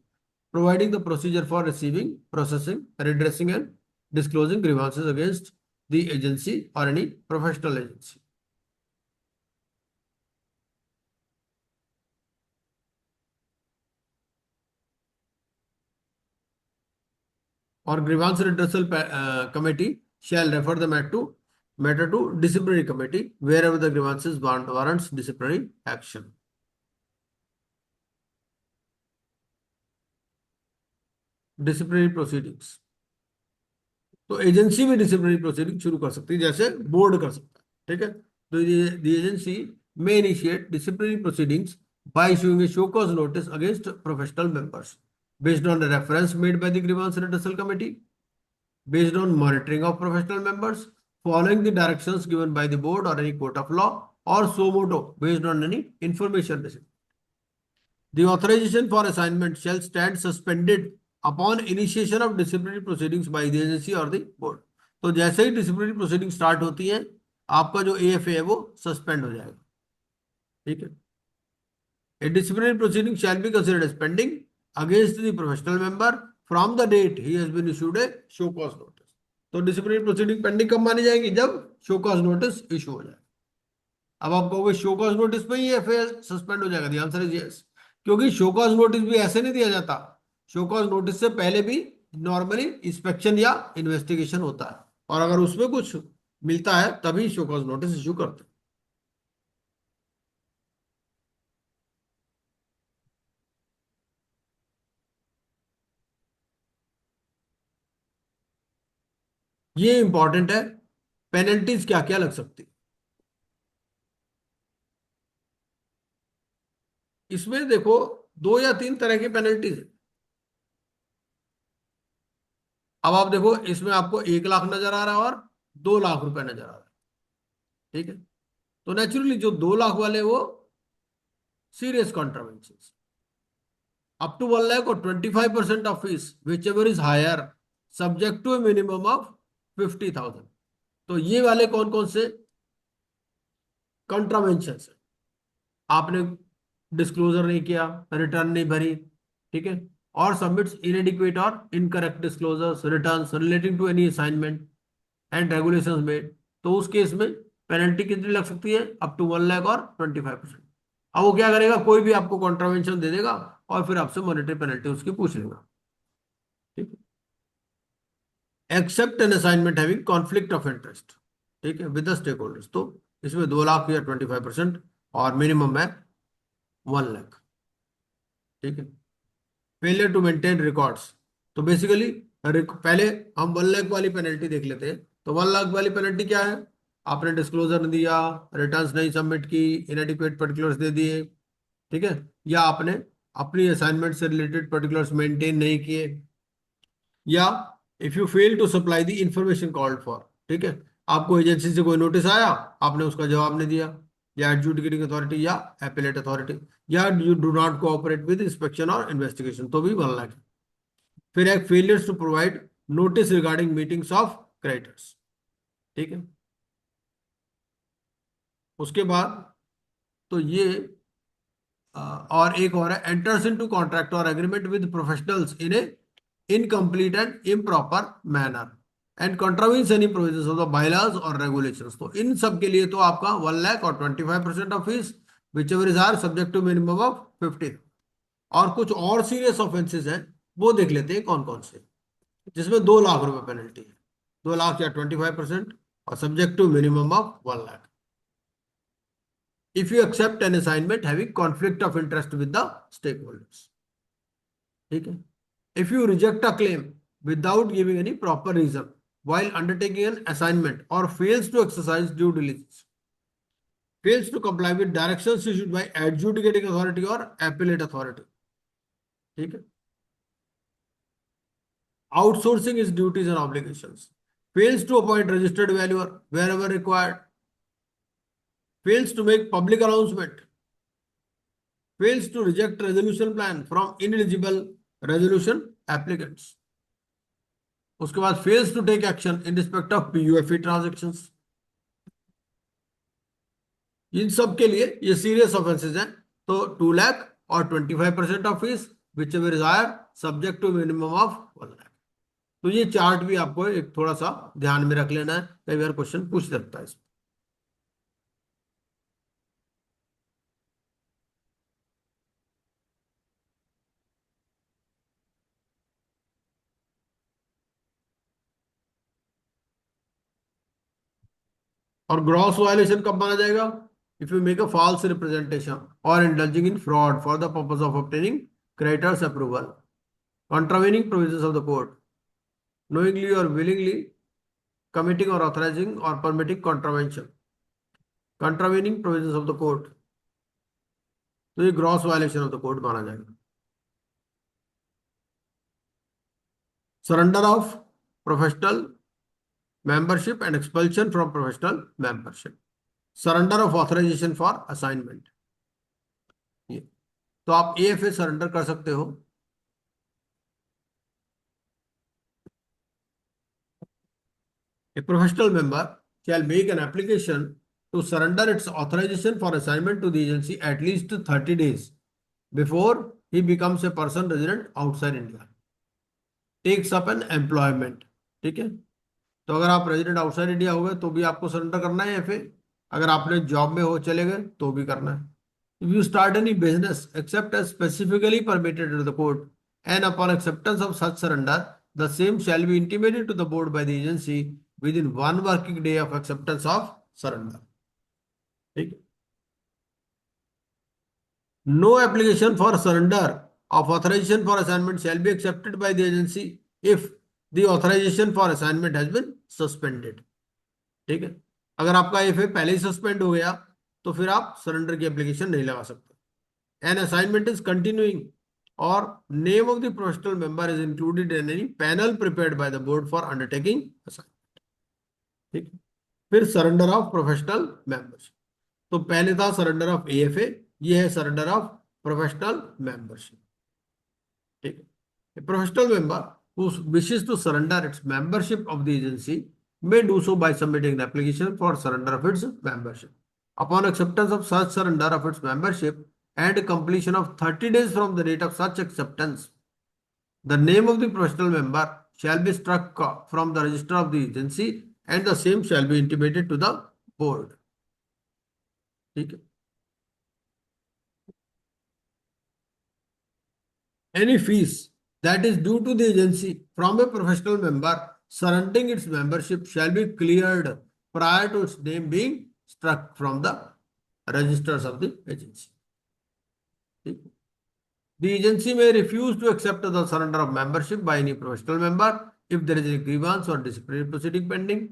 providing the procedure for receiving, processing, redressing, and disclosing grievances against the agency or any professional agency. Or grievance redressal committee shall refer the matter to disciplinary committee wherever the grievances warrants disciplinary action. Disciplinary proceedings, तो agency में disciplinary proceeding शुरू कर सकती है जैसे board कर सकता है। ठीक है, तो the agency may initiate disciplinary proceedings by issuing a show cause notice against professional members based on the reference made by the grievance redressal committee, based on monitoring of professional members, following the directions given by the board or any court of law, or suo motu based on any information received. The authorization for assignment shall stand suspended upon initiation of disciplinary proceedings by the agency or the board. तो जैसे ही disciplinary proceeding start होती है आपका जो AFA है वो suspend हो जाएगा. ठीक है, a disciplinary proceeding shall be considered as pending against the professional member from the date he has been issued a show cause notice. तो डिसिप्लिनरी प्रोसीडिंग पेंडिंग कब मानी जाएगी? जब शो कॉज नोटिस इशू हो जाए. अब आप कहोगे शो कॉज नोटिस पे ही एफआईआर सस्पेंड हो जाएगा? द आंसर इज यस, क्योंकि शो कॉज नोटिस भी ऐसे नहीं दिया जाता. शो कॉज नोटिस से पहले भी नॉर्मली इंस्पेक्शन या इन्वेस्टिगेशन होता है, और अगर उसमें कुछ मिलता है तभी शो कॉज नोटिस इशू करते हैं. ये इंपॉर्टेंट है, पेनल्टीज क्या क्या लग सकती. इसमें देखो 2 या 3 तरह की पेनल्टीज है. अब आप देखो इसमें आपको 1 लाख नजर आ रहा है और 2 लाख रुपए नजर आ रहा है. ठीक है, तो नेचुरली जो 2 लाख वाले वो serious contravention, up to 1 lakh और 25% of fees whichever is higher subject to a minimum of 50,000. तो ये वाले कौन कौन से कॉन्ट्रावेंशन है? आपने डिस्क्लोजर नहीं किया, रिटर्न नहीं भरी, ठीक है, और सबमिट्स इनएडिक्वेट और incorrect disclosures returns relating to any assignment and regulations made, तो उस केस में पेनल्टी कितनी लग सकती है? अप टू 1 लाख और 25%. अब वो क्या करेगा? कोई भी आपको कॉन्ट्रावेंशन दे देगा और फिर आपसे मॉनेटरी पेनल्टी उसकी पूछ लेगा. ठीक है, except an assignment having conflict of interest, ठीक है, विद द स्टेक होल्डर्स, तो इसमें 2 लाख या 25% और मिनिमम है 1 लाख. ठीक है, फेलियर टू मेंटेन रिकॉर्ड्स, तो बेसिकली पहले हम 1 लाख वाली पेनल्टी देख लेते हैं. तो 1 लाख वाली पेनल्टी क्या है? आपने डिस्क्लोजर नहीं दिया, रिटर्न्स नहीं सबमिट की, इनएडिक्वेट पर्टिकुलर्स दे दिए, ठीक है, या आपने अपनी असाइनमेंट से रिलेटेड पर्टिकुलर्स मेंटेन नहीं किए, या if you fail to supply the information called for. ठीक है, आपको एजेंसी से कोई नोटिस आया, आपने उसका जवाब नहीं दिया, या एडजुडिकेटिंग अथॉरिटी या एपेलेट अथॉरिटी, या you do not cooperate with inspection और इन्वेस्टिगेशन, तो भी 1 लाख. फिर एक failures to provide notice regarding meetings of creditors. ठीक है, उसके बाद तो ये और एक और है enters into contract or agreement with professionals in a incomplete and improper manner and contravenes any provisions of the bylaws or regulations. तो इन सब के लिए तो आपका 1 लाख और 25% of fees whichever is are subject to minimum of 50। और कुछ और सीरियस ऑफेंसेस हैं, वो देख लेते हैं कौन कौन से, जिसमें 2 लाख रुपए पेनल्टी है, 2 लाख या 25% और subject to minimum of 1 lakh. If you accept an assignment having conflict of interest with the stakeholders, ठीक है। If you reject a claim without giving any proper reason while undertaking an assignment or fails to exercise due diligence, fails to comply with directions issued by adjudicating authority or appellate authority, ठीक है। Outsourcing his duties and obligations, fails to appoint registered valuer wherever required, fails to make public announcement, fails to reject resolution plan from ineligible resolution applicants, उसके बाद fails to take action in respect of PUFE transactions. इन सब के लिए ये serious offences हैं, तो 2 लाख और 25% of fees whichever is higher subject to minimum of 1 lakh. तो ये चार्ट भी आपको एक थोड़ा सा ध्यान में रख लेना है, कई बार क्वेश्चन पूछ सकता है इसमें। और ग्रॉस वायलेशन कब माना जाएगा? If you make a false representation or indulging in fraud for the purpose of obtaining creditors approval, contravening provisions of the code, knowingly or willingly committing or authorizing or permitting contravention, contravening provisions of the code, तो ये gross violation of the code माना जाएगा। Surrender of professional membership and expulsion from professional membership, surrender of authorization for assignment, ये तो आप AFA surrender कर सकते हो। A professional member shall make an application to surrender its authorization for assignment to the agency at least 30 days before he becomes a person resident outside India, takes up an employment, ठीक है। तो अगर आप resident outside India हो गए तो भी आपको सरेंडर करना है एफए, अगर आपने जॉब में हो चले गए तो भी करना है। If you start any business except as specifically permitted in the code and upon acceptance of such surrender, the same shall be intimated to the board by the agency within 1 working day of acceptance of surrender, ठीक है। No application for surrender of authorization for assignment shall be accepted by the agency if the authorization for assignment has been suspended, ठीक है। अगर आपका FA पहले ही suspend हो गया तो फिर आप सरेंडर की एप्लीकेशन नहीं लगा सकते। एन असाइनमेंट इज कंटिन्यूइंग और name of the professional member is included in any panel prepared by the board for undertaking assignment, ठीक है। फिर सरेंडर ऑफ प्रोफेशनल मेंबरशिप, तो पहले था सरेंडर ऑफ एएफए, ये है सरेंडर ऑफ प्रोफेशनल मेंबरशिप, ठीक है। Professional member who wishes to surrender its membership of the agency may do so by submitting an application for surrender of its membership. Upon acceptance of such surrender of its membership and completion of 30 days from the date of such acceptance, the name of the professional member shall be struck from the register of the agency and the same shall be intimated to the board, ठीक है। Any fees that is due to the agency from a professional member surrendering its membership shall be cleared prior to its name being struck from the registers of the agency. The agency may refuse to accept the surrender of membership by any professional member if there is a grievance or disciplinary proceeding pending.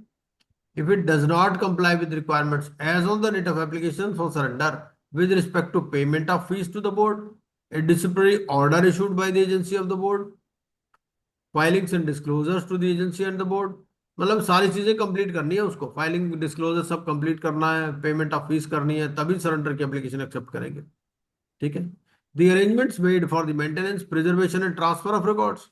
If it does not comply with requirements as on the date of application for surrender with respect to payment of fees to the board, a disciplinary order issued by the agency of the board, filings and disclosures to the agency and the board, मतलब सारी चीजें complete करनी है उसको, filing disclosure सब complete करना है, payment of fees करनी है, तभी सरेंडर की एप्लीकेशन एक्सेप्ट करेंगे, ठीक है। The arrangements made for the maintenance, preservation and transfer of records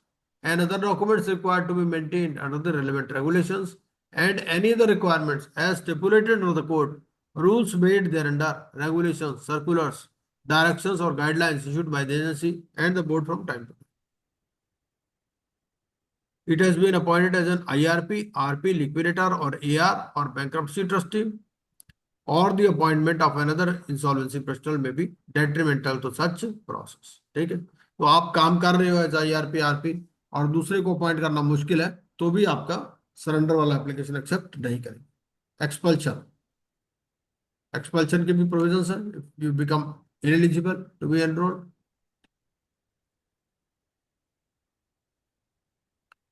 and other documents required to be maintained under the relevant regulations and any other requirements as stipulated under the code, rules made thereunder, regulations, circulars, directions or guidelines issued by the agency and the board from time to time. It has been appointed as an IRP, RP, liquidator or AR or bankruptcy trustee, or the appointment of another insolvency professional may be detrimental to such process. ठीक है, तो आप काम कर रहे हो as IRP, RP और दूसरे को अपॉइंट करना मुश्किल है तो भी आपका सरेंडर वाला एप्लीकेशन एक्सेप्ट नहीं करेंगे। एक्सपल्शन, एक्सपल्शन के भी प्रोविजंस है। If you become ineligible to be enrolled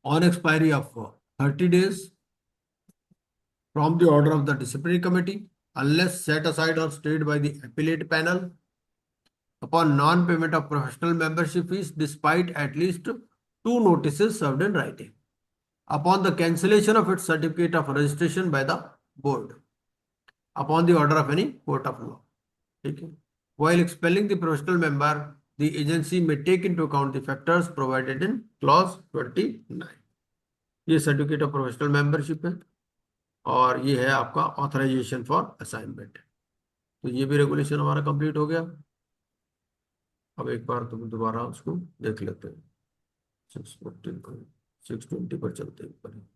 on expiry of 30 days from the order of the disciplinary committee unless set aside or stayed by the appellate panel, upon non-payment of professional membership fees despite at least 2 notices served in writing, upon the cancellation of its certificate of registration by the board, upon the order of any court of law. Okay. While expelling the professional member, the agency may take into account the factors provided in clause 29. ये certificate of professional membership है और ये है आपका authorisation for assignment. तो ये भी regulation हमारा कंप्लीट हो गया। अब एक बार तुम दोबारा उसको देख लेते हैं। 620 पर चलते हैं।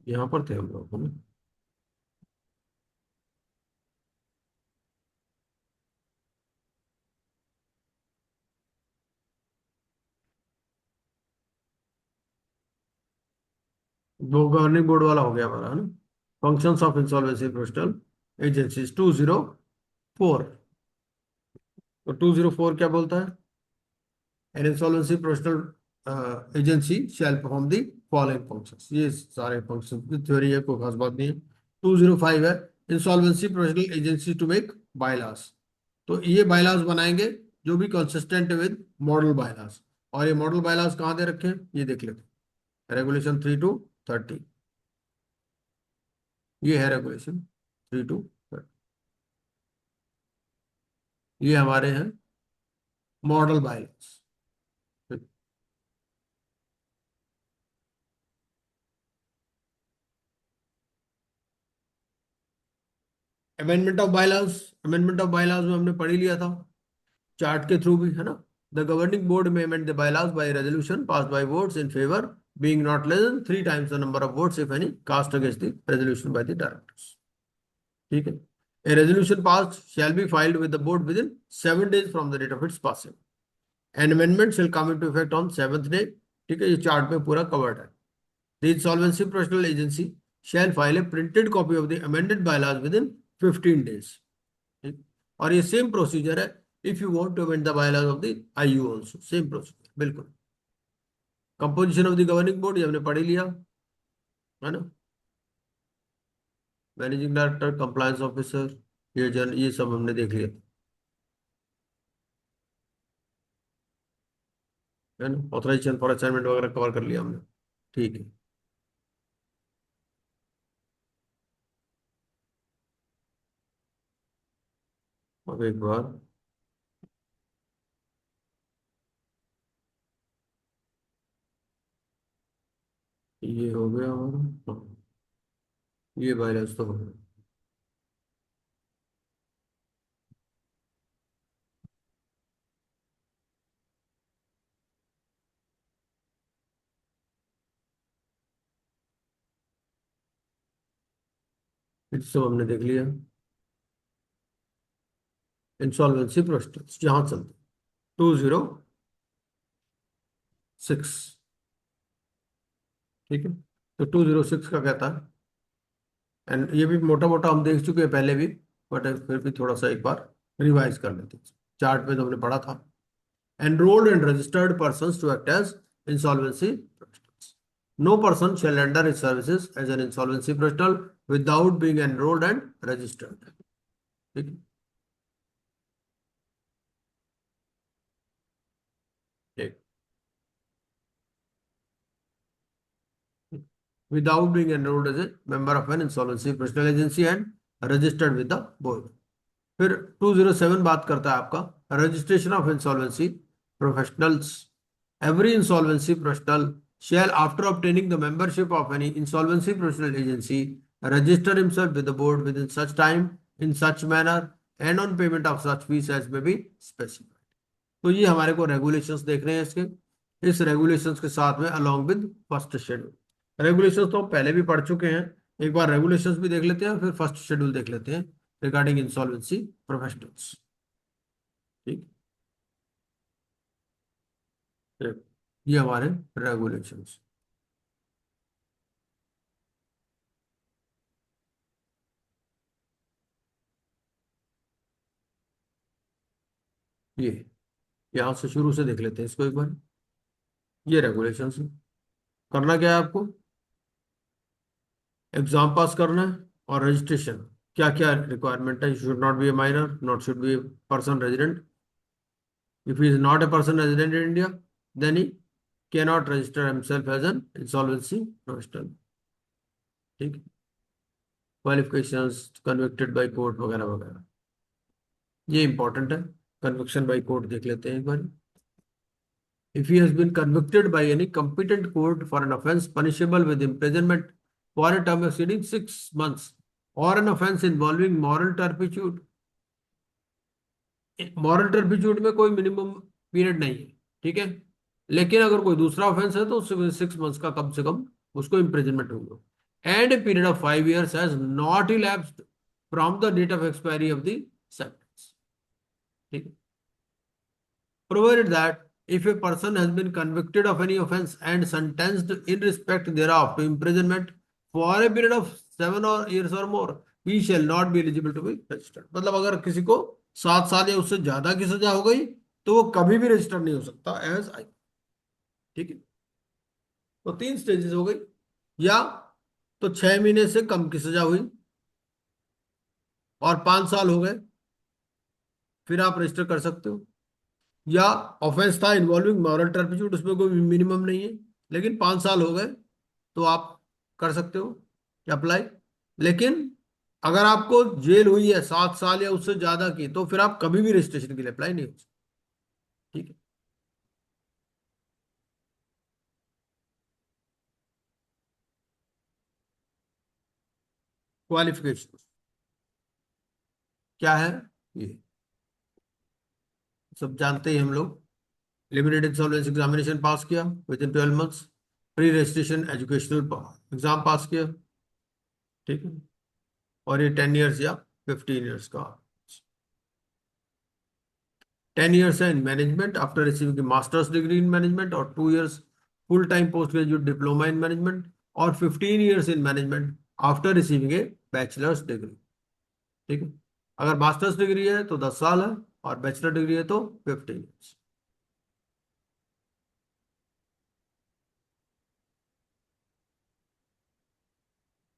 यहाँ पर थे हम लोग ना। वो गवर्निंग बोर्ड वाला हो गया हमारा है ना। Functions of insolvency professional agencies 204। तो 204 क्या बोलता है? An insolvency professional agency shall perform the following functions. ये सारे फंक्शन की थ्योरी है, कोई खास बात नहीं है। 205 है insolvency professional agency to make bylaws. तो ये बायलॉस बनाएंगे जो भी कंसिस्टेंट विद मॉडल बायलॉस। और ये मॉडल बायलॉस कहाँ दे रखे हैं ये देख लेते हैं। रेगुलेशन 3 to 30, ये है रेगुलेशन 3 to 30। ये हमारे हैं model bylaws. Amendment of bylaws, amendment of bylaws में हमने पढ़ ही लिया था चार्ट के थ्रू भी, है ना। The governing board may amend the bylaws by resolution pass by votes in favour being not less than 3 times the number of votes if any cast against the resolution by the directors. ठीक है। A resolution passed shall be filed with the board within 7 days from the date of its passing. An amendment shall come into effect on 7th day। ठीक है, ये chart में पूरा covered है। The insolvency professional agency shall file a printed copy of the amended bylaws within 15 days। ठीक, और ये same procedure है if you want to amend the bylaws of the IU also, same procedure बिल्कुल। Composition of the governing board ये हमने पढ़ ही लिया है ना। मैनेजिंग डायरेक्टर, कंप्लायंस ऑफिसर, ये सब हमने देख लिया है ना। ऑथराइजेशन फॉर असाइनमेंट वगैरह कवर कर लिया हमने। ठीक है, अब एक बार ये हो गया हमारा। हाँ, ये वायरस तो हो गया। सब हमने देख लिया। इंसॉल्वेंसी प्रोसेस जहां चलते 206। ठीक है, तो 206 का कहता है, एंड ये भी मोटा मोटा हम देख चुके हैं पहले भी, बट फिर भी थोड़ा सा एक बार रिवाइज कर लेते हैं। चार्ट में तो हमने पढ़ा था। Enrolled and registered persons to act as insolvency professionals. No person shall render his services as an insolvency professional without being enrolled and registered। ठीक है, ठीक, without being enrolled as a member of an insolvency professional agency and registered with the board। फिर 207 बात करता है आपका registration of insolvency professionals every insolvency professional shall, after obtaining the membership of any insolvency professional agency, register himself with the board within such time, in such manner, and on payment of such fees as may be specified. तो ये हमारे को regulations देखने हैं इसके, इस regulations के साथ में along with first schedule. Regulations तो हम पहले भी पढ़ चुके हैं, एक बार रेगुलेशंस भी देख लेते हैं, फिर फर्स्ट शेड्यूल देख लेते हैं रिगार्डिंग इंसॉल्वेंसी प्रोफेशनल्स। ठीक, ये हमारे रेगुलेशंस। ये यहां से शुरू से देख लेते हैं इसको एक बार। ये रेगुलेशंस करना क्या है आपको, एग्जाम पास करना है और रजिस्ट्रेशन। क्या क्या रिक्वायरमेंट है, should not be a minor, not should be a person resident. If he is not a person resident in India, then he cannot register himself as an insolvency professional। ठीक, qualifications, convicted by court वगैरह वगैरह, ये important है। Conviction by court देख लेते हैं एक बार। If he has been convicted by any competent court for an offence punishable with imprisonment for a term exceeding 6 months or an offence involving moral turpitude, moral turpitude में कोई minimum period नहीं है, ठीक है, लेकिन अगर कोई दूसरा ऑफेंस है तो उससे 6 मंथ्स का कम से कम उसको इम्प्रिजनमेंट होगा, and a period of 5 years has not elapsed from the date of expiry of the sentence. ठीक है, provided that if a person has been convicted of any offence and sentenced in respect thereof to imprisonment for a period of 7 years or more, he shall not be eligible to be registered। मतलब अगर किसी को 7 साल या उससे ज्यादा की सजा हो गई तो वो कभी भी रजिस्टर नहीं हो सकता एज आई। ठीक है, तो 3 स्टेजेस हो गई, या तो 6 महीने से कम की सजा हुई और 5 साल हो गए, फिर आप रजिस्टर कर सकते हो, या ऑफेंस था इन्वॉल्विंग मॉरल टर्पिट्यूड, उसमें कोई मिनिमम नहीं है लेकिन 5 साल हो गए तो आप कर सकते हो अप्लाई। लेकिन अगर आपको जेल हुई है 7 साल या उससे ज्यादा की, तो फिर आप कभी भी रजिस्ट्रेशन के लिए अप्लाई नहीं हो सकते। ठीक है, क्वालिफिकेशन क्या है, ये सब जानते ही हम लोग। लिमिटेड इंसॉल्वेंसी एग्जामिनेशन पास किया with in 12 months, pre registration educational exam पास किया, ठीक है, और ये 10 years या 15 years का। 10 years है in management after receiving masters degree in management, और 2 years full time post graduate diploma in management, और 15 years in management after receiving A bachelors degree. ठीक है, अगर मास्टर्स डिग्री है तो 10 साल है, और बैचलर डिग्री है तो 15 years।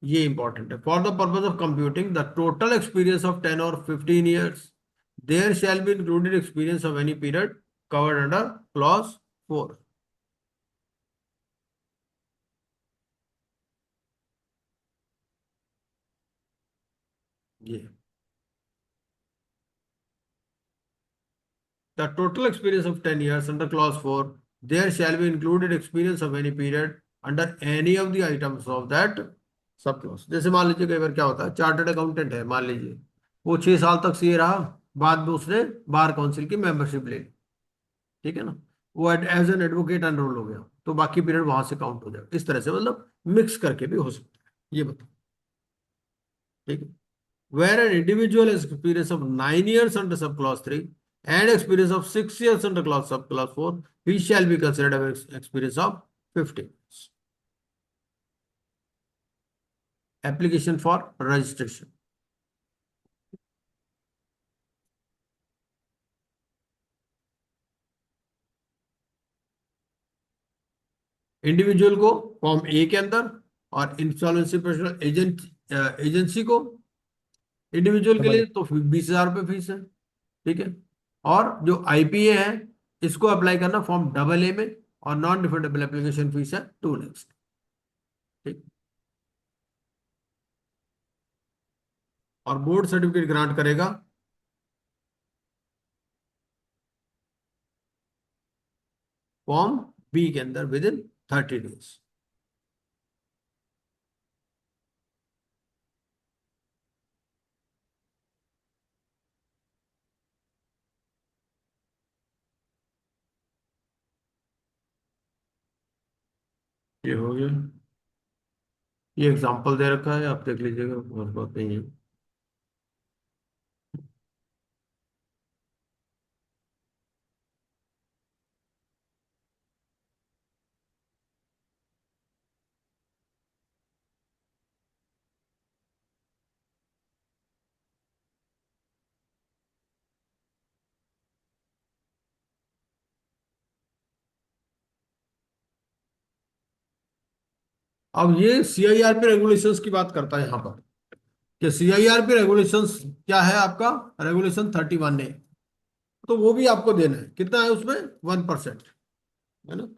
ये इंपॉर्टेंट है। For the purpose of computing the total experience of 10 or 15 years, there shall be included experience of any period covered under clause 4। ये the total experience of 10 years under clause 4, there shall be included experience of any period under any of the items of that sub clause. जैसे मान लीजिए कई बार क्या होता है, chartered accountant है, मान लीजिए वो 6 साल तक सीए रहा, बाद में उसने बार काउंसिल की मेंबरशिप ले ली, ठीक है ना, वो एज एन एडवोकेट एनरोल हो गया, तो बाकी पीरियड वहां से काउंट हो जाएगा। इस तरह से मतलब मिक्स करके भी हो सकता है, ये बताओ। ठीक है, where an individual has experience of 9 years under subclause 3 and experience of 6 years under clause subclause 4, he shall be considered as experience of 15 years। Application for registration। Individual को फॉर्म ए के अंदर, और इंसॉल्वेंसी प्रोफेशनल एजेंसी को, individual के लिए तो 20,000 रुपये fees है, ठीक है, और जो आईपीए है इसको अप्लाई करना फॉर्म डबल ए में, और नॉन रिफंडेबल एप्लीकेशन फीस है 2 lakhs। ठीक, और बोर्ड सर्टिफिकेट ग्रांट करेगा फॉर्म बी के अंदर विद इन 30 डेज। ये हो गया, ये एग्जांपल दे रखा है, आप देख लीजिएगा, बहुत बात नहीं है। अब ये सीआईआरपी रेगुलेशंस की बात करता है यहाँ पर, कि सीआईआरपी रेगुलेशंस क्या है आपका, रेगुलेशन 31A, तो वो भी आपको देना है, कितना है उसमें, 1%, है ना।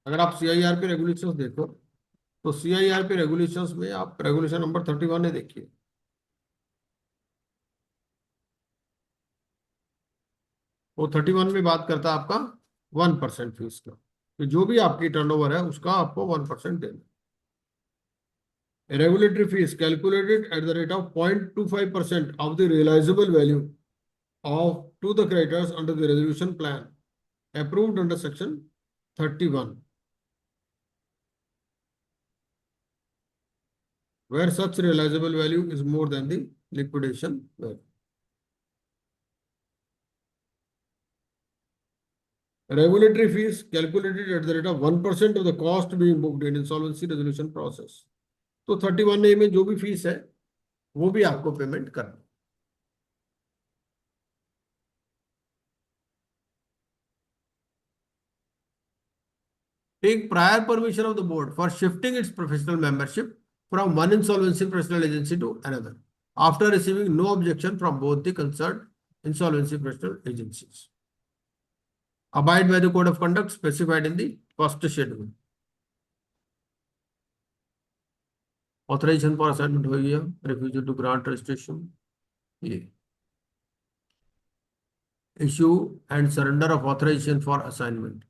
अगर आप सीआईआरपी रेगुलेशंस देखो, तो सीआईआरपी रेगुलेशंस में आप रेगुलेशन नंबर 31A देखिए, वो 31 में बात करता है आपका 1% फीस का, तो जो भी आपकी टर्नओवर है उसका आपको 1% देना। A regulatory fee is calculated at the rate of 0.25% of the realizable value of to the creditors under the resolution plan approved under section 31, where such realizable value is more than the liquidation value. Regulatory fees calculated at the rate of 1% of the cost being booked in insolvency resolution process. तो 31A में जो भी fees है वो भी आपको payment करना। Take prior permission of the board for shifting its professional membership from one insolvency professional agency to another, after receiving no objection from both the concerned insolvency professional agencies. Abide by the code of conduct specified in the first schedule. Authorization for assignment हो गया, refusal to grant registration, ये issue and surrender of authorization for assignment,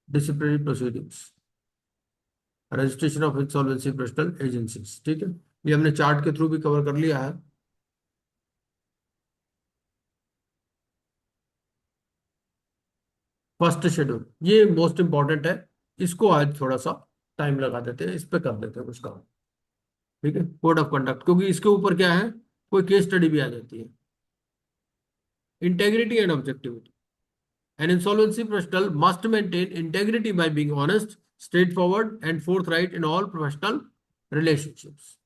disciplinary proceedings, registration of insolvency professional agencies. ठीक है, ये हमने chart के through भी cover कर लिया है। फर्स्ट शेड्यूल ये मोस्ट इंपॉर्टेंट है, इसको आज थोड़ा सा टाइम लगा देते हैं, इस पे कर देते हैं कुछ काम। ठीक है, कोड ऑफ कंडक्ट, क्योंकि इसके ऊपर क्या है, कोई केस स्टडी भी आ जाती है। Integrity and objectivity, an insolvency professional must maintain integrity by being honest, straightforward and forthright in all professional relationships.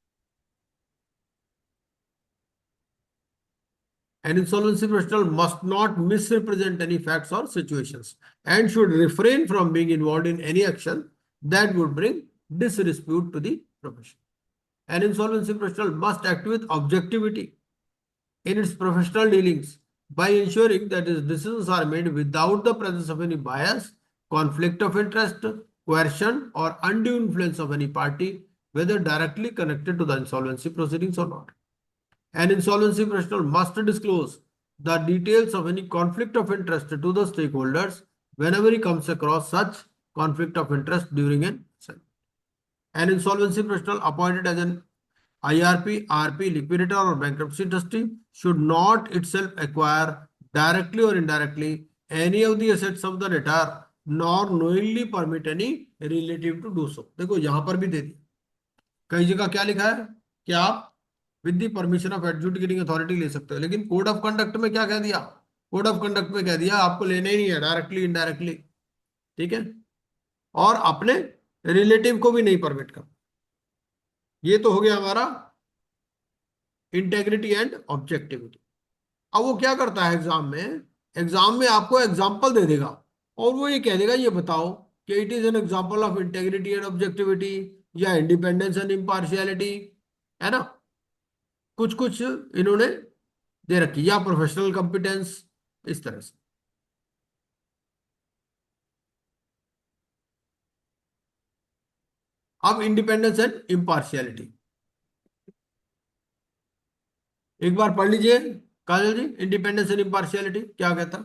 An insolvency professional must not misrepresent any facts or situations and should refrain from being involved in any action that would bring disrepute to the profession. An insolvency professional must act with objectivity in its professional dealings by ensuring that its decisions are made without the presence of any bias, conflict of interest, coercion, or undue influence of any party, whether directly connected to the insolvency proceedings or not. An insolvency professional must disclose the details of any conflict of interest to the stakeholders whenever he comes across such conflict of interest during an assignment. An insolvency professional appointed as an IRP, RP, liquidator, or bankruptcy trustee should not itself acquire directly or indirectly any of the assets of the debtor, nor knowingly permit any relative to do so. देखो यहां पर भी दे दिया, कई जगह क्या लिखा है कि आप with the permission of adjudicating authority ले सकते हो, लेकिन कोड ऑफ कंडक्ट में क्या कह दिया, कोड ऑफ कंडक्ट में कह दिया आपको लेने ही नहीं है डायरेक्टली इनडायरेक्टली। ठीक है, और अपने रिलेटिव को भी नहीं परमिट कर। ये तो हो गया हमारा इंटेग्रिटी एंड ऑब्जेक्टिविटी। अब वो क्या करता है एग्जाम में, एग्जाम में आपको एग्जाम्पल दे देगा और वो ये कह देगा ये बताओ कि it is an example of integrity and objectivity या इंडिपेंडेंस एंड इम्पार्शियलिटी, है ना। कुछ कुछ इन्होंने दे रखी, या प्रोफेशनल कॉम्पिटेंस, इस तरह से। अब इंडिपेंडेंस एंड इम्पार्शियलिटी एक बार पढ़ लीजिए काजल जी, इंडिपेंडेंस एंड इम्पार्शियलिटी क्या कहता।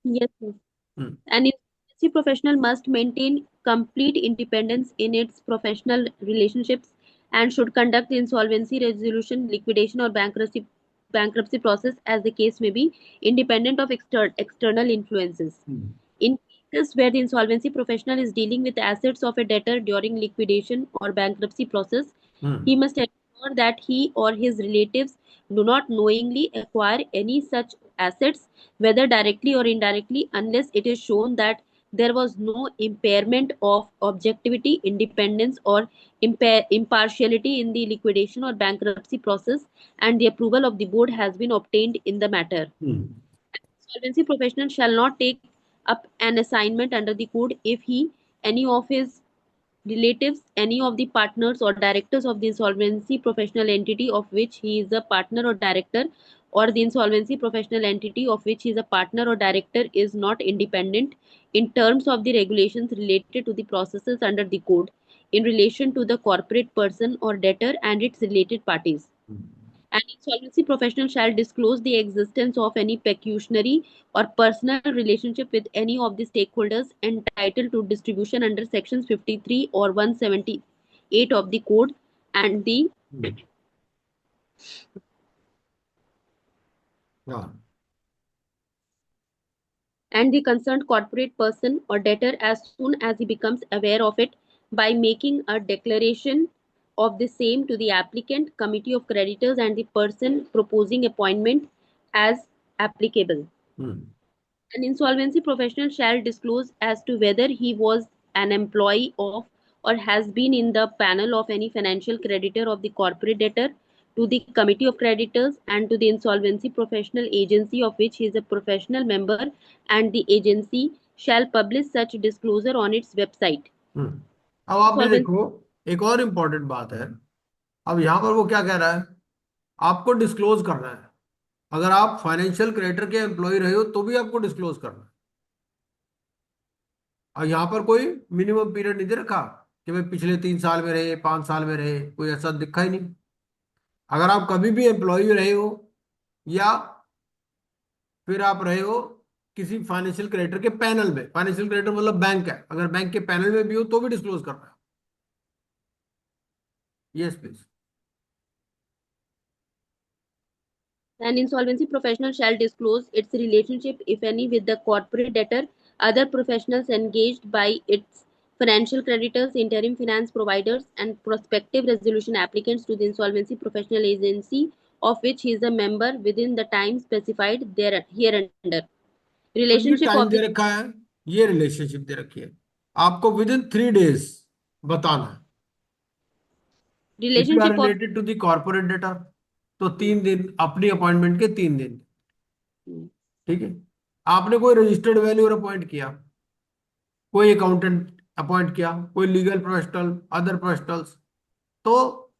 Yes, sir. An insolvency professional must maintain complete independence in its professional relationships and should conduct the insolvency resolution, liquidation, or bankruptcy process, as the case may be, independent of external influences. In cases where the insolvency professional is dealing with assets of a debtor during liquidation or bankruptcy process, he must ensure that he or his relatives do not knowingly acquire any such assets, whether directly or indirectly, unless it is shown that there was no impairment of objectivity, independence, or impartiality in the liquidation or bankruptcy process, and the approval of the board has been obtained in the matter. Solvency professional shall not take up an assignment under the code if he, any of his relatives, any of the partners or directors of the insolvency professional entity of which he is a partner or director, or the insolvency professional entity of which he is a partner or director is not independent in terms of the regulations related to the processes under the code in relation to the corporate person or debtor and its related parties. An insolvency professional shall disclose the existence of any pecuniary or personal relationship with any of the stakeholders entitled to distribution under sections 53 or 178 of the code and the हाँ and the concerned corporate person or debtor as soon as he becomes aware of it by making a declaration of the same to the applicant, committee of creditors, and the person proposing appointment as applicable. An insolvency professional shall disclose as to whether he was an employee of or has been in the panel of any financial creditor of the corporate debtor, to the committee of creditors, and to the insolvency professional agency of which he is a professional member, and the agency shall publish such disclosure on its website. अब आप ये Insolvency देखो, एक और important बात है। अब यहाँ पर वो क्या कह रहा है, आपको डिस्क्लोज करना है। अगर आप फाइनेंशियल क्रेडिटर के एम्प्लॉय रहे हो तो भी आपको डिस्क्लोज करना है। और यहाँ पर कोई मिनिमम पीरियड नहीं दे रखा कि भाई पिछले 3 साल में रहे, 5 साल में रहे, कोई ऐसा दिखा ही नहीं। अगर आप कभी भी एम्प्लॉय रहे हो या फिर आप रहे हो किसी फाइनेंशियल क्रेडिटर के पैनल में, फाइनेंशियल क्रेडिटर मतलब बैंक है, अगर बैंक के पैनल में भी हो तो भी डिस्क्लोज करना है। Yes please. An insolvency professional shall disclose its relationship, if any, with the corporate debtor, other professionals engaged by its financial creditors, interim finance providers, and prospective resolution applicants to the insolvency professional agency of which he is a member within the time specified hereunder. तो ये Relationship time of they the रखा है, ये relationship दे रखी है, आपको with in 3 days बताना है। If you are relationship of related to the corporate data तो 3 दिन, अपनी अपॉइंटमेंट के 3 दिन, ठीक है। आपने कोई रजिस्टर्ड वैल्यूअर अपॉइंट किया, कोई अकाउंटेंट अपॉइंट किया, कोई लीगल प्रोफेशनल, अदर प्रोफेशनल्स, तो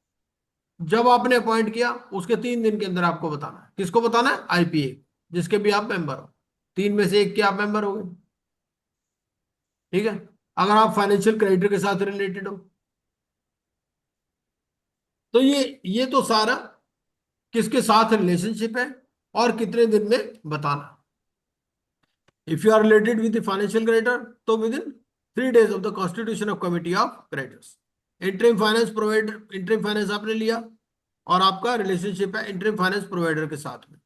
जब आपने अपॉइंट किया उसके 3 दिन के अंदर आपको बताना है। किसको बताना है? आईपीए, जिसके भी आप मेंबर हो, 3 में से 1 के आप मेंबर हो गए, ठीक है। अगर आप फाइनेंशियल क्रेडिटर के साथ रिलेटेड हो तो ये तो सारा किसके साथ रिलेशनशिप है और कितने दिन में बताना। If you are related with the financial creditor तो within 3 days of the constitution of committee of creditors. Interim finance provider, interim finance आपने लिया और आपका रिलेशनशिप है इंटरिम फाइनेंस प्रोवाइडर के साथ में,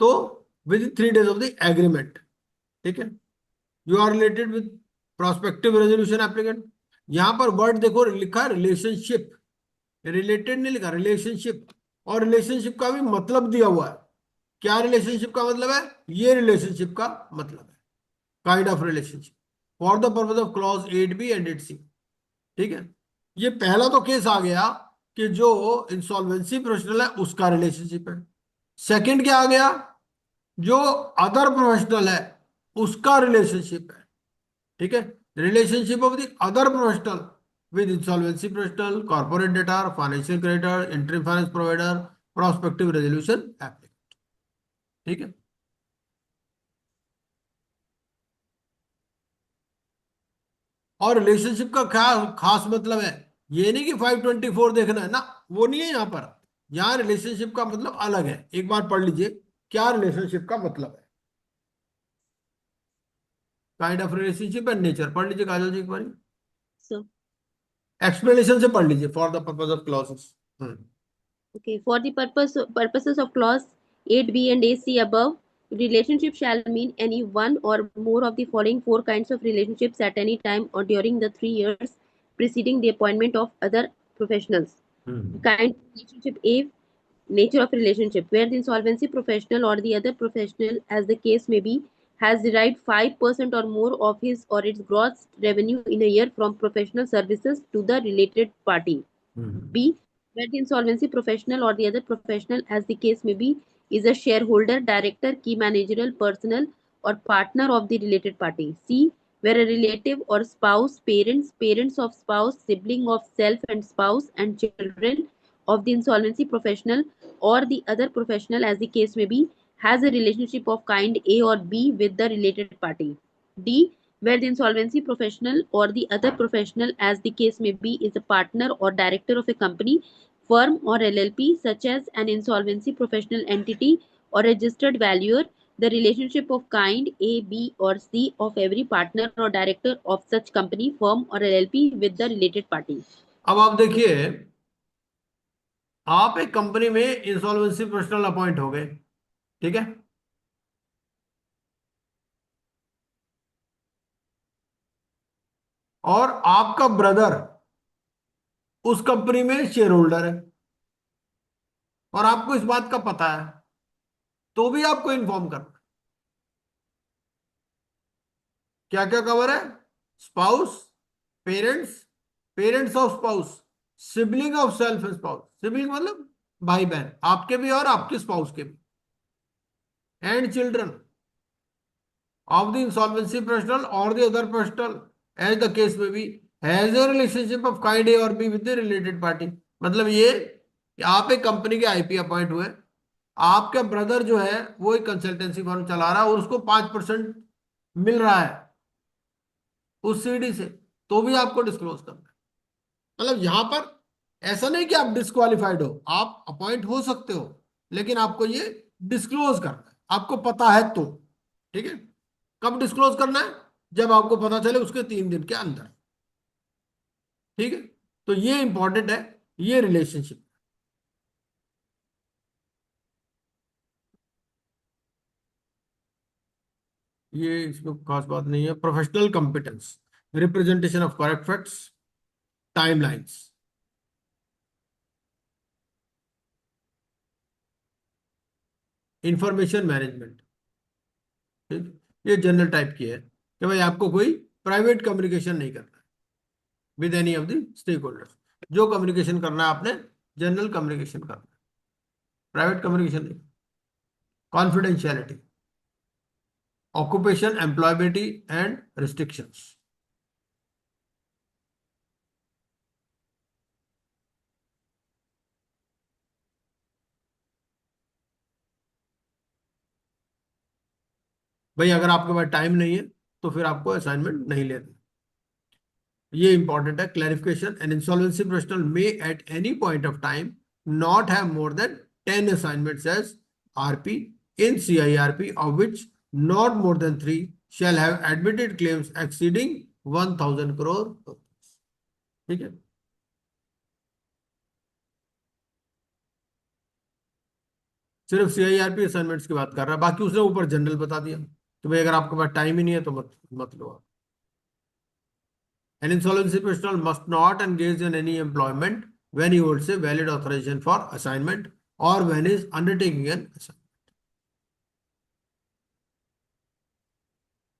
तो within 3 days of the agreement, ठीक है। You are related with prospective resolution applicant, यहां पर वर्ड देखो लिखा है रिलेशनशिप, रिलेटेड नहीं लिखा, रिलेशनशिप। और रिलेशनशिप का भी मतलब दिया हुआ है। क्या रिलेशनशिप का मतलब है? ये रिलेशनशिप का मतलब है kind of relationship for the purpose of clause 8B and 8C, ठीक है। ये पहला तो केस आ गया कि जो इंसॉल्वेंसी प्रोफेशनल है उसका रिलेशनशिप है। सेकंड क्या आ गया? जो अदर प्रोफेशनल है उसका रिलेशनशिप है, ठीक है। Relationship of the other professional with insolvency professional, corporate debtor, financial creditor, interim finance provider, prospective resolution applicant, ठीक है। और रिलेशनशिप का क्या खास मतलब है? ये नहीं कि 524 देखना है ना, वो नहीं है यहाँ पर। यहाँ रिलेशनशिप का मतलब अलग है। एक बार पढ़ लीजिए क्या रिलेशनशिप का मतलब है। Kind of relationship and nature. पढ़ लीजिए काजल जी एक बार, So, एक्सप्लेनेशन से पढ़ लीजिए, for the purpose of clauses. okay, for the purposes of clause 8b and 8c above, relationship shall mean any one or more of the following four kinds of relationships at any time or during the 3 years preceding the appointment of other professionals. Kind of relationship A, nature of relationship, where the insolvency professional or the other professional, as the case may be, has derived 5% or more of his or its gross revenue in a year from professional services to the related party. B, where the insolvency professional or the other professional, as the case may be, is a shareholder, director, key managerial personnel, or partner of the related party. C, where a relative or spouse, parents, parents of spouse, sibling of self and spouse, and children of the insolvency professional or the other professional, as the case may be, has a relationship of kind A or B with the related party. D, where the insolvency professional or the other professional, as the case may be, is a partner or director of a company, firm, or LLP, such as an insolvency professional entity or registered valuer, the relationship of kind A, B, or C of every partner or director of such company, firm, or LLP with the related party. अब आप देखिए, आप एक company में insolvency professional appoint हो गए, ठीक है, और आपका ब्रदर उस कंपनी में शेयर होल्डर है और आपको इस बात का पता है, तो भी आपको इन्फॉर्म करना। क्या क्या कवर है? Spouse, parents, parents of spouse, sibling of self spouse, sibling मतलब भाई बहन, आपके भी और आपके स्पाउस के भी, and children of the insolvency professional or the other professional, as the case may be, has a relationship of kind A or B with the related party। मतलब ये कि आप एक कंपनी के आईपी अपॉइंट हुए, आपका ब्रदर जो है वो एक कंसल्टेंसी फर्म चला रहा है और उसको 5% मिल रहा है उस सीडी से, तो भी आपको डिस्क्लोज करना है। मतलब यहां पर ऐसा नहीं कि आप डिस्क्वालिफाइड हो, आप अपॉइंट हो सकते हो, लेकिन आपको ये डिस्क्लोज करना है, आपको पता है तो। ठीक है, कब डिस्क्लोज करना है? जब आपको पता चले उसके 3 दिन के अंदर। ठीक है, तो ये इंपॉर्टेंट है, ये रिलेशनशिप। ये इसमें खास बात नहीं है। Professional competence, representation of correct facts, timelines, information management. ठीक, ये जनरल टाइप की है कि भाई आपको कोई प्राइवेट कम्युनिकेशन नहीं करना with any of the stakeholders. जो कम्युनिकेशन करना है आपने जनरल कम्युनिकेशन करना है, प्राइवेट कम्युनिकेशन नहीं। Confidentiality, occupation, employability and restrictions. भाई अगर आपके पास टाइम नहीं है तो फिर आपको असाइनमेंट नहीं लेना। ये इंपॉर्टेंट है, clarification. An insolvency professional may at any point of time not have more than 10 assignments as RP in CIRP, of which not more than 3 shall have admitted claims exceeding 1000 crore। ठीक है, सिर्फ CIRP assignments की बात कर रहा है, बाकी उसने ऊपर जनरल बता दिया कि भाई अगर आपके पास टाइम ही नहीं है तो मत लो आप। An insolvency professional must not engage in any employment when he holds a valid authorization for assignment or when he is undertaking an assignment।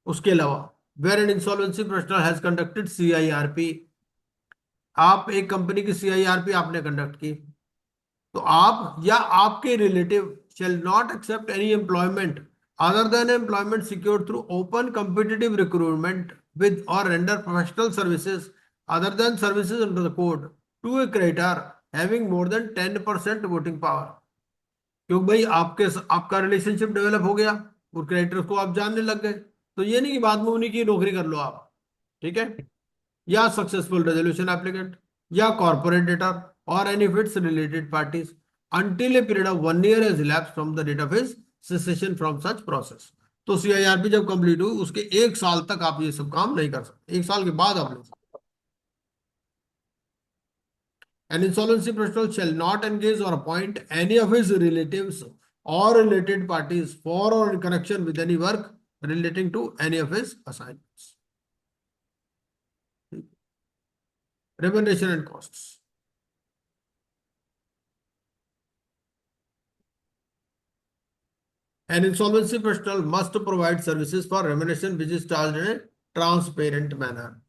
उसके अलावा where an insolvency professional has conducted CIRP, आप एक company की CIRP आपने conduct की, तो आप या आपके relative shall not accept any employment other than employment secured through open competitive recruitment with or render professional services other than services under the code to a creditor having more than 10% voting power। क्योंकि भाई आपका relationship develop हो गया और creditor को आप जानने लग गए, तो ये नहीं कि बाद में उन्हीं की नौकरी कर लो आप। ठीक है, या सक्सेसफुल रेजोल्यूशन एप्लीकेंट या कॉर्पोरेट डेटर और any of its related parties until a period of 1 year has elapsed from the date of his cessation from such process। तो CIRP जब कंप्लीट हुई उसके 1 साल तक आप ये सब काम नहीं कर सकते, 1 साल के बाद आप ले सकते। An insolvency professional shall not engage or appoint any of his relatives or related parties for or in connection with any work relating to any of his assignments. Remuneration and costs. An insolvency professional must provide services for remuneration which is charged in a transparent manner.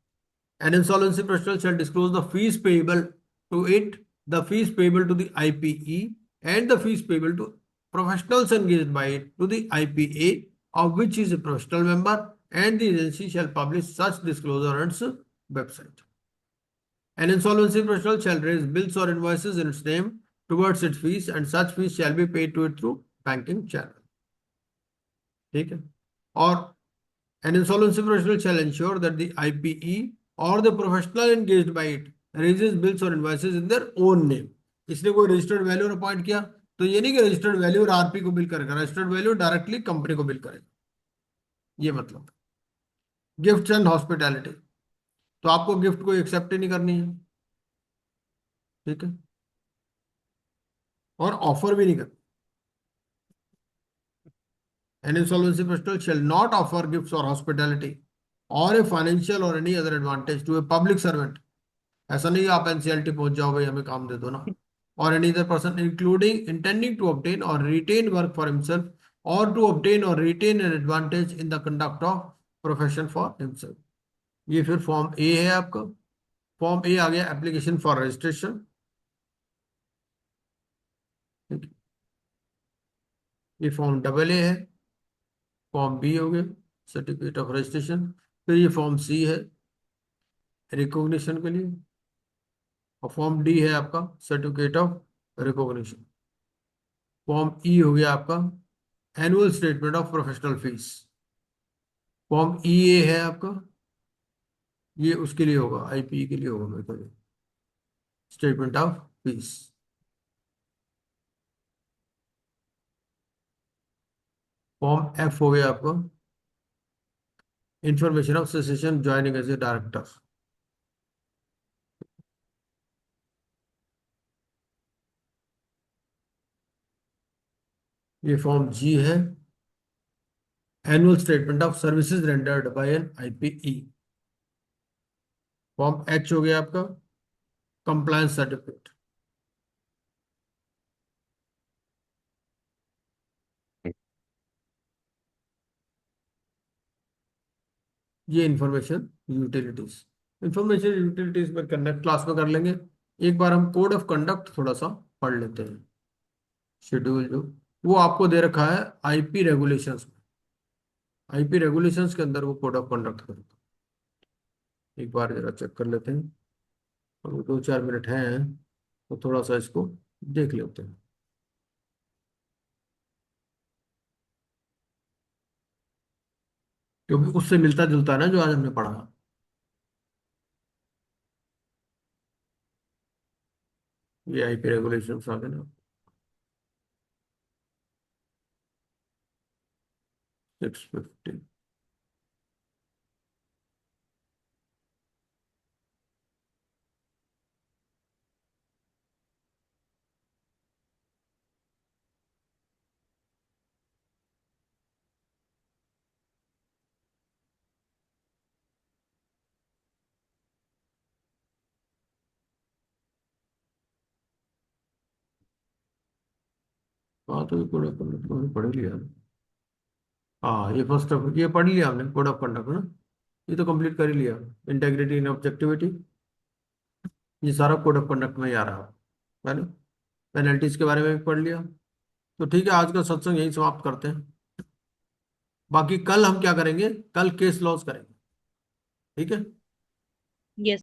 An insolvency professional shall disclose the fees payable to it, the fees payable to the IPE, and the fees payable to professionals engaged by it to the IPA, of which is a professional member, and the agency shall publish such disclosure on its website. An insolvency professional shall raise bills or invoices in its name towards its fees, and such fees shall be paid to it through banking channel. ठीक है? और an insolvency professional shall ensure that the IPE or the professional engaged by it raises bills or invoices in their own name. इसने कोई registered valuer appoint किया तो ये नहीं कि रजिस्टर्ड वैल्यूअर आरपी को बिल करेगा, रजिस्टर्ड वैल्यू डायरेक्टली कंपनी को बिल करेगा, ये मतलब। गिफ्ट एंड हॉस्पिटैलिटी, तो आपको गिफ्ट को एक्सेप्ट ही नहीं करनी है, ठीक है, और ऑफर भी नहीं करनी। An insolvency professional shall not offer gifts or hospitality or a financial or any other advantage to a public servant. ऐसा नहीं आप एनसीएलटी पहुंच जाओ भाई हमें काम दे दो ना, और any other person including intending to obtain or retain work for himself or to obtain or retain an advantage in the conduct of profession for himself. ये फिर फॉर्म ए है आपका। फॉर्म ए आ गया एप्लीकेशन फॉर रजिस्ट्रेशन, ये form double A है। Form B हो गया सर्टिफिकेट ऑफ रजिस्ट्रेशन। फिर ये फॉर्म सी है रिकॉग्निशन के लिए, और फॉर्म डी है आपका certificate of recognition. Form E हो गया आपका annual statement of professional fees. Form E A है आपका, ये उसके लिए होगा, आईपी के लिए होगा मेरे को, statement of fees. Form F हो गया आपका information of cessation joining as a director. ये फॉर्म जी है annual statement of services rendered by an IPE. Form H हो गया आपका कंप्लायंस सर्टिफिकेट। ये इंफॉर्मेशन यूटिलिटीज। इंफॉर्मेशन यूटिलिटीज में कनेक्ट क्लास में कर लेंगे। एक बार हम कोड ऑफ कंडक्ट थोड़ा सा पढ़ लेते हैं। शेड्यूल जो वो आपको दे रखा है आईपी रेगुलेशंस में, आईपी रेगुलेशंस के अंदर वो कोड ऑफ कंडक्ट करता है। एक बार जरा चेक कर लेते हैं, और वो 2-4 मिनट हैं तो थोड़ा सा इसको देख लेते हैं। क्योंकि उससे मिलता जुलता है ना जो आज हमने पढ़ा। ये आईपी रेगुलेशंस आ गए ना 650। हाँ तो ये कोड ऑफ कंडक्ट तो हमने पढ़ ही लिया। हाँ ये फर्स्ट ऑफ ये पढ़ लिया हमने कोड ऑफ कंडक्ट ना, ये तो कंप्लीट कर ही लिया। इंटेग्रिटी इन ऑब्जेक्टिविटी, ये सारा कोड ऑफ कंडक्ट में ही आ रहा है ना। पेनल्टीज के बारे में भी पढ़ लिया। तो ठीक है, आज का सत्संग यही समाप्त करते हैं। बाकी कल हम क्या करेंगे, कल केस लॉस करेंगे, ठीक है।